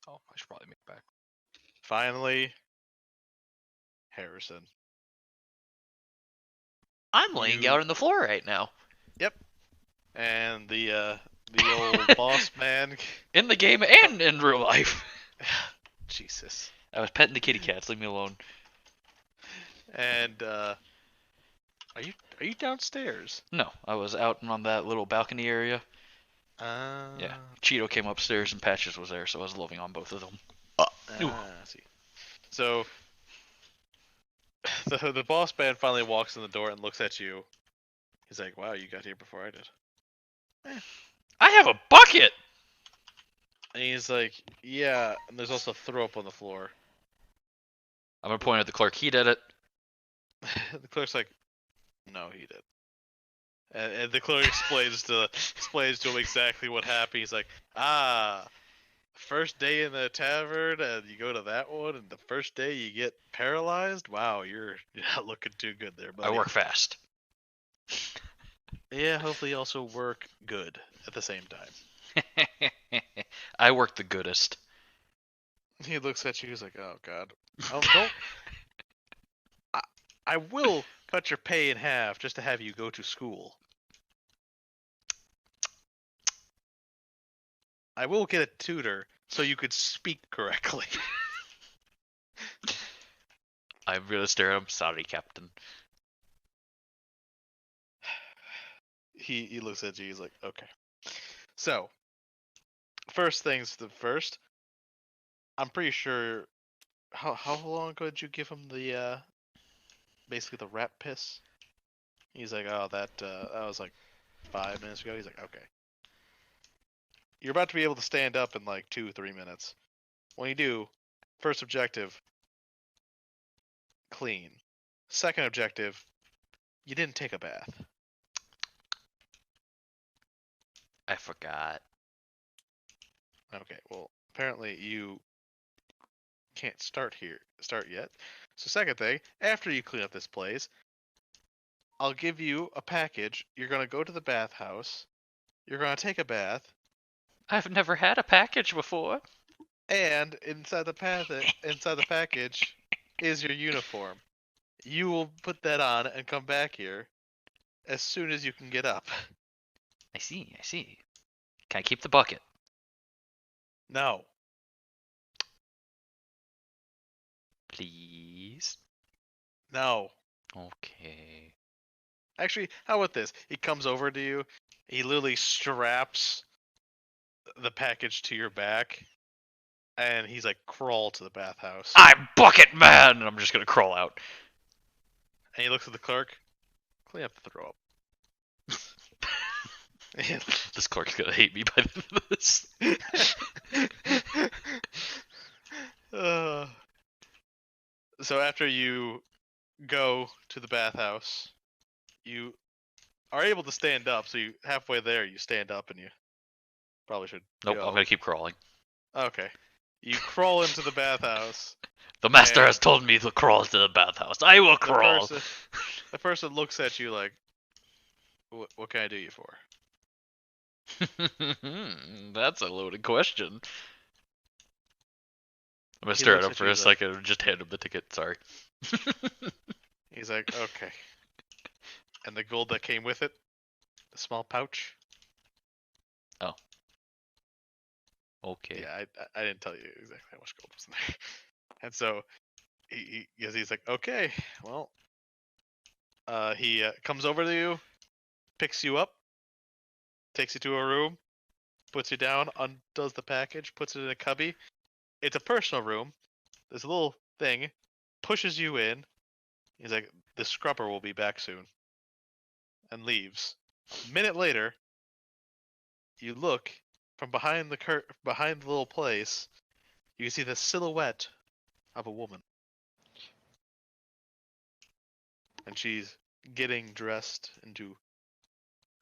Speaker 5: Oh, I should probably make it back.
Speaker 1: Finally, Harrison.
Speaker 4: I'm laying out on the floor right now.
Speaker 1: And the old boss man.
Speaker 4: In the game and in real life.
Speaker 1: Jesus.
Speaker 4: I was petting the kitty cats. Leave me alone.
Speaker 1: And are you downstairs?
Speaker 4: No, I was out on that little balcony area.
Speaker 1: Yeah.
Speaker 4: Yeah. Cheeto came upstairs and Patches was there, so I was loving on both of them.
Speaker 1: I see. So the boss man finally walks in the door and looks at you. He's like, "Wow, you got here before I did."
Speaker 4: I have a bucket.
Speaker 1: And he's like, "Yeah." And there's also throw up on the floor.
Speaker 4: I'm gonna point at the clerk. He did it.
Speaker 1: The clerk's like, "No, he did." And the clerk explains to him exactly what happened. He's like, "Ah, first day in the tavern, and you go to that one, and the first day you get paralyzed. Wow, you're not looking too good there, buddy."
Speaker 4: I work fast.
Speaker 1: Yeah, hopefully you also work good at the same time.
Speaker 4: I work the goodest.
Speaker 1: He looks at you. He's like, "Oh God, oh, don't." I will cut your pay in half just to have you go to school. I will get a tutor so you could speak correctly.
Speaker 4: I'm gonna stare at him. Sorry, Captain.
Speaker 1: He looks at you. He's like, "Okay." So, first things the first. I'm pretty sure. How long ago did you give him the basically the rat piss? He's like, "Oh, that was like 5 minutes ago." He's like, "Okay." You're about to be able to stand up in like 2-3 minutes. When you do, first objective, clean. Second objective, you didn't take a bath.
Speaker 4: I forgot.
Speaker 1: Okay, well, apparently you can't start yet. So second thing, after you clean up this place, I'll give you a package. You're gonna go to the bathhouse. You're gonna take a bath,
Speaker 4: I've never had a package before.
Speaker 1: and inside the package is your uniform. You will put that on and come back here as soon as you can get up.
Speaker 4: I see. I see. Can I keep the bucket?
Speaker 1: No.
Speaker 4: Please.
Speaker 1: No.
Speaker 4: Okay.
Speaker 1: Actually, how about this? He comes over to you. He literally straps the package to your back, and he's like, "Crawl to the bathhouse."
Speaker 4: I'm Bucket Man, and I'm just gonna crawl out.
Speaker 1: And he looks at the clerk. Clean up the throw up.
Speaker 4: This clerk's gonna hate me by the end of this.
Speaker 1: So after you go to the bathhouse, you are able to stand up. So you halfway there, you stand up, and you probably should.
Speaker 4: Nope,
Speaker 1: go.
Speaker 4: I'm gonna keep crawling.
Speaker 1: Okay. You crawl into the bathhouse.
Speaker 4: The master
Speaker 1: And-
Speaker 4: has told me to crawl to the bathhouse. I will crawl.
Speaker 1: The person looks at you like, "What can I do you for?"
Speaker 4: That's a loaded question. I'm gonna
Speaker 1: He
Speaker 4: stare at
Speaker 1: looks
Speaker 4: him
Speaker 1: at
Speaker 4: for
Speaker 1: you
Speaker 4: a
Speaker 1: like-
Speaker 4: second and just hand him the ticket. Sorry.
Speaker 1: He's like, "Okay." And the gold that came with it, the small pouch.
Speaker 4: Okay.
Speaker 1: Yeah, I didn't tell you exactly how much gold was in there. And so he's like, "Okay, well." He comes over to you, picks you up, takes you to a room, puts you down, undoes the package, puts it in a cubby. It's a personal room. There's a little thing, pushes you in. He's like, "The scrubber will be back soon," and leaves. A minute later, you look from behind behind the little place. You can see the silhouette of a woman, and she's getting dressed into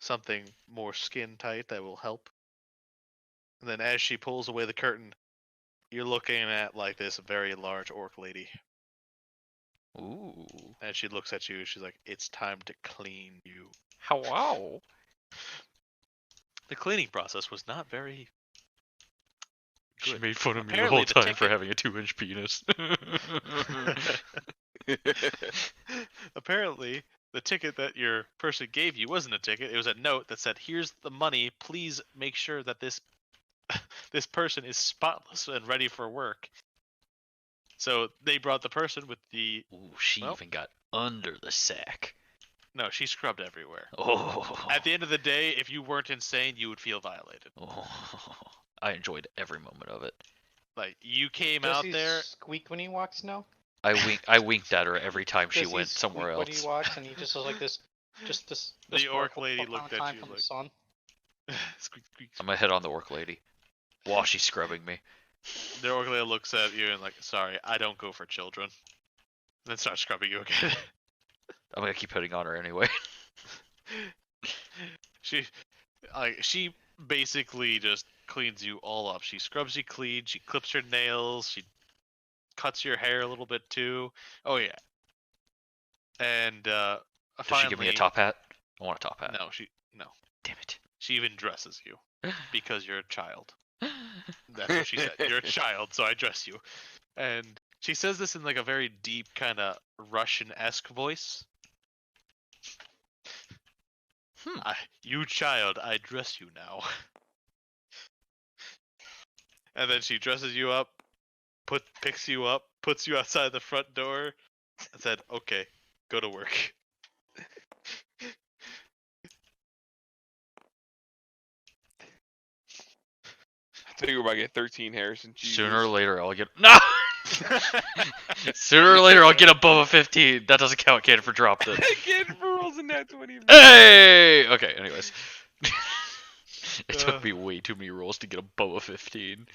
Speaker 1: something more skin tight that will help. And then as she pulls away the curtain, you're looking at like this very large orc lady.
Speaker 4: Ooh.
Speaker 1: And she looks at you, she's like, "It's time to clean you."
Speaker 4: Hello.
Speaker 1: The cleaning process was not very
Speaker 4: She
Speaker 1: good.
Speaker 4: made fun of me the
Speaker 1: Apparently
Speaker 4: whole
Speaker 1: the
Speaker 4: time for
Speaker 1: ticket-
Speaker 4: having a 2-inch penis.
Speaker 1: Apparently, the ticket that your person gave you wasn't a ticket. It was a note that said, "Here's the money. Please make sure that this this person is spotless and ready for work." So they brought the person with the
Speaker 4: Ooh, she
Speaker 1: Well-
Speaker 4: even got under the sack.
Speaker 1: no, she scrubbed everywhere.
Speaker 4: Oh.
Speaker 1: At the end of the day, if you weren't insane, you would feel violated.
Speaker 4: Oh. I enjoyed every moment of it.
Speaker 1: Like you came
Speaker 2: Does
Speaker 1: out
Speaker 2: he
Speaker 1: there.
Speaker 2: squeak when he walks now?
Speaker 4: I winked at her every time she
Speaker 2: Does he
Speaker 4: went somewhere
Speaker 2: squeak when
Speaker 4: else.
Speaker 2: he walks, and he just has like this, this
Speaker 1: The orc
Speaker 2: sparkle
Speaker 1: lady
Speaker 2: amount
Speaker 1: looked
Speaker 2: of
Speaker 1: at
Speaker 2: time
Speaker 1: you
Speaker 2: from the
Speaker 1: like-
Speaker 2: sun.
Speaker 1: Squeak, squeak,
Speaker 4: I'm gonna hit on the orc lady while she's scrubbing me.
Speaker 1: The orc lady looks at you and like, sorry, I don't go for children. Then starts scrubbing you again.
Speaker 4: I'm gonna keep hitting on her anyway.
Speaker 1: She basically just cleans you all up. She scrubs you clean. She clips your nails. She cuts your hair a little bit too. Oh yeah. And
Speaker 4: Does
Speaker 1: finally,
Speaker 4: she give me a top hat? I want a top hat.
Speaker 1: No.
Speaker 4: Damn it.
Speaker 1: She even dresses you because you're a child. That's what she said. You're a child, so I dress you. And she says this in like a very deep kind of Russian-esque voice. You child, I dress you now. And then she dresses you up, picks you up, puts you outside the front door, and said, "Okay, go to work."
Speaker 5: I think we're about to get 13 Harrison.
Speaker 4: Sooner or later I'll get no. Sooner or later I'll get a Boba 15. That doesn't count, kid, for drop then.
Speaker 5: Get rules in that 20.
Speaker 4: Hey. Okay. Anyways, it took me way too many rolls to get a Boba 15.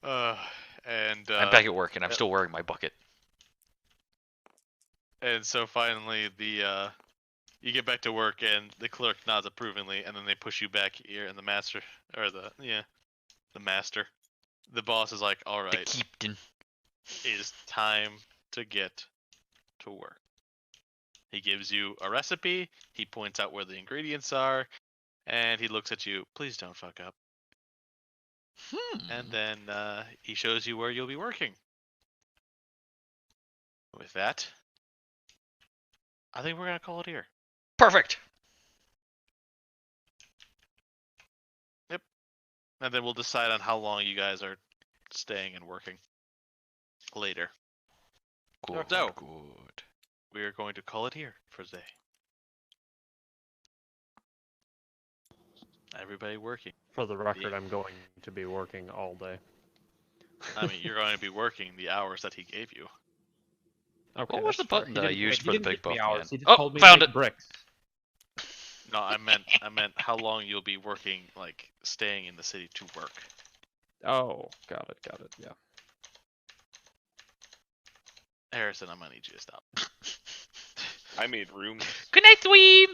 Speaker 1: And
Speaker 4: I'm back at work and I'm still wearing my bucket.
Speaker 1: And so finally, you get back to work, and the clerk nods approvingly, and then they push you back here, and the master, the boss is like, "All
Speaker 4: The
Speaker 1: right,
Speaker 4: Keepton.
Speaker 1: it is time to get to work." He gives you a recipe. He points out where the ingredients are, and he looks at you. Please don't fuck up. And then he shows you where you'll be working. With that, I think we're gonna call it here.
Speaker 4: Perfect.
Speaker 1: And then we'll decide on how long you guys are staying and working later.
Speaker 4: Good.
Speaker 1: So-
Speaker 4: Good.
Speaker 1: We are going to call it here for today. Everybody working.
Speaker 3: For the record, I'm going to be working all day.
Speaker 1: I mean, you're going to be working the hours that he gave you.
Speaker 3: Okay,
Speaker 4: What was
Speaker 3: that's
Speaker 4: the
Speaker 3: fair.
Speaker 4: button
Speaker 3: He
Speaker 4: that I
Speaker 3: didn't-
Speaker 4: used
Speaker 3: he
Speaker 4: for the
Speaker 3: didn't
Speaker 4: big
Speaker 3: give me
Speaker 4: buff
Speaker 3: hours,
Speaker 4: man?
Speaker 3: He just
Speaker 4: Oh,
Speaker 3: told me
Speaker 4: found
Speaker 3: to
Speaker 4: it.
Speaker 3: make bricks.
Speaker 1: No, I meant how long you'll be working, like staying in the city to work.
Speaker 3: Oh, got it, yeah.
Speaker 1: Harrison, I'm gonna need you to stop.
Speaker 5: I made room.
Speaker 4: Good night, Dweeb.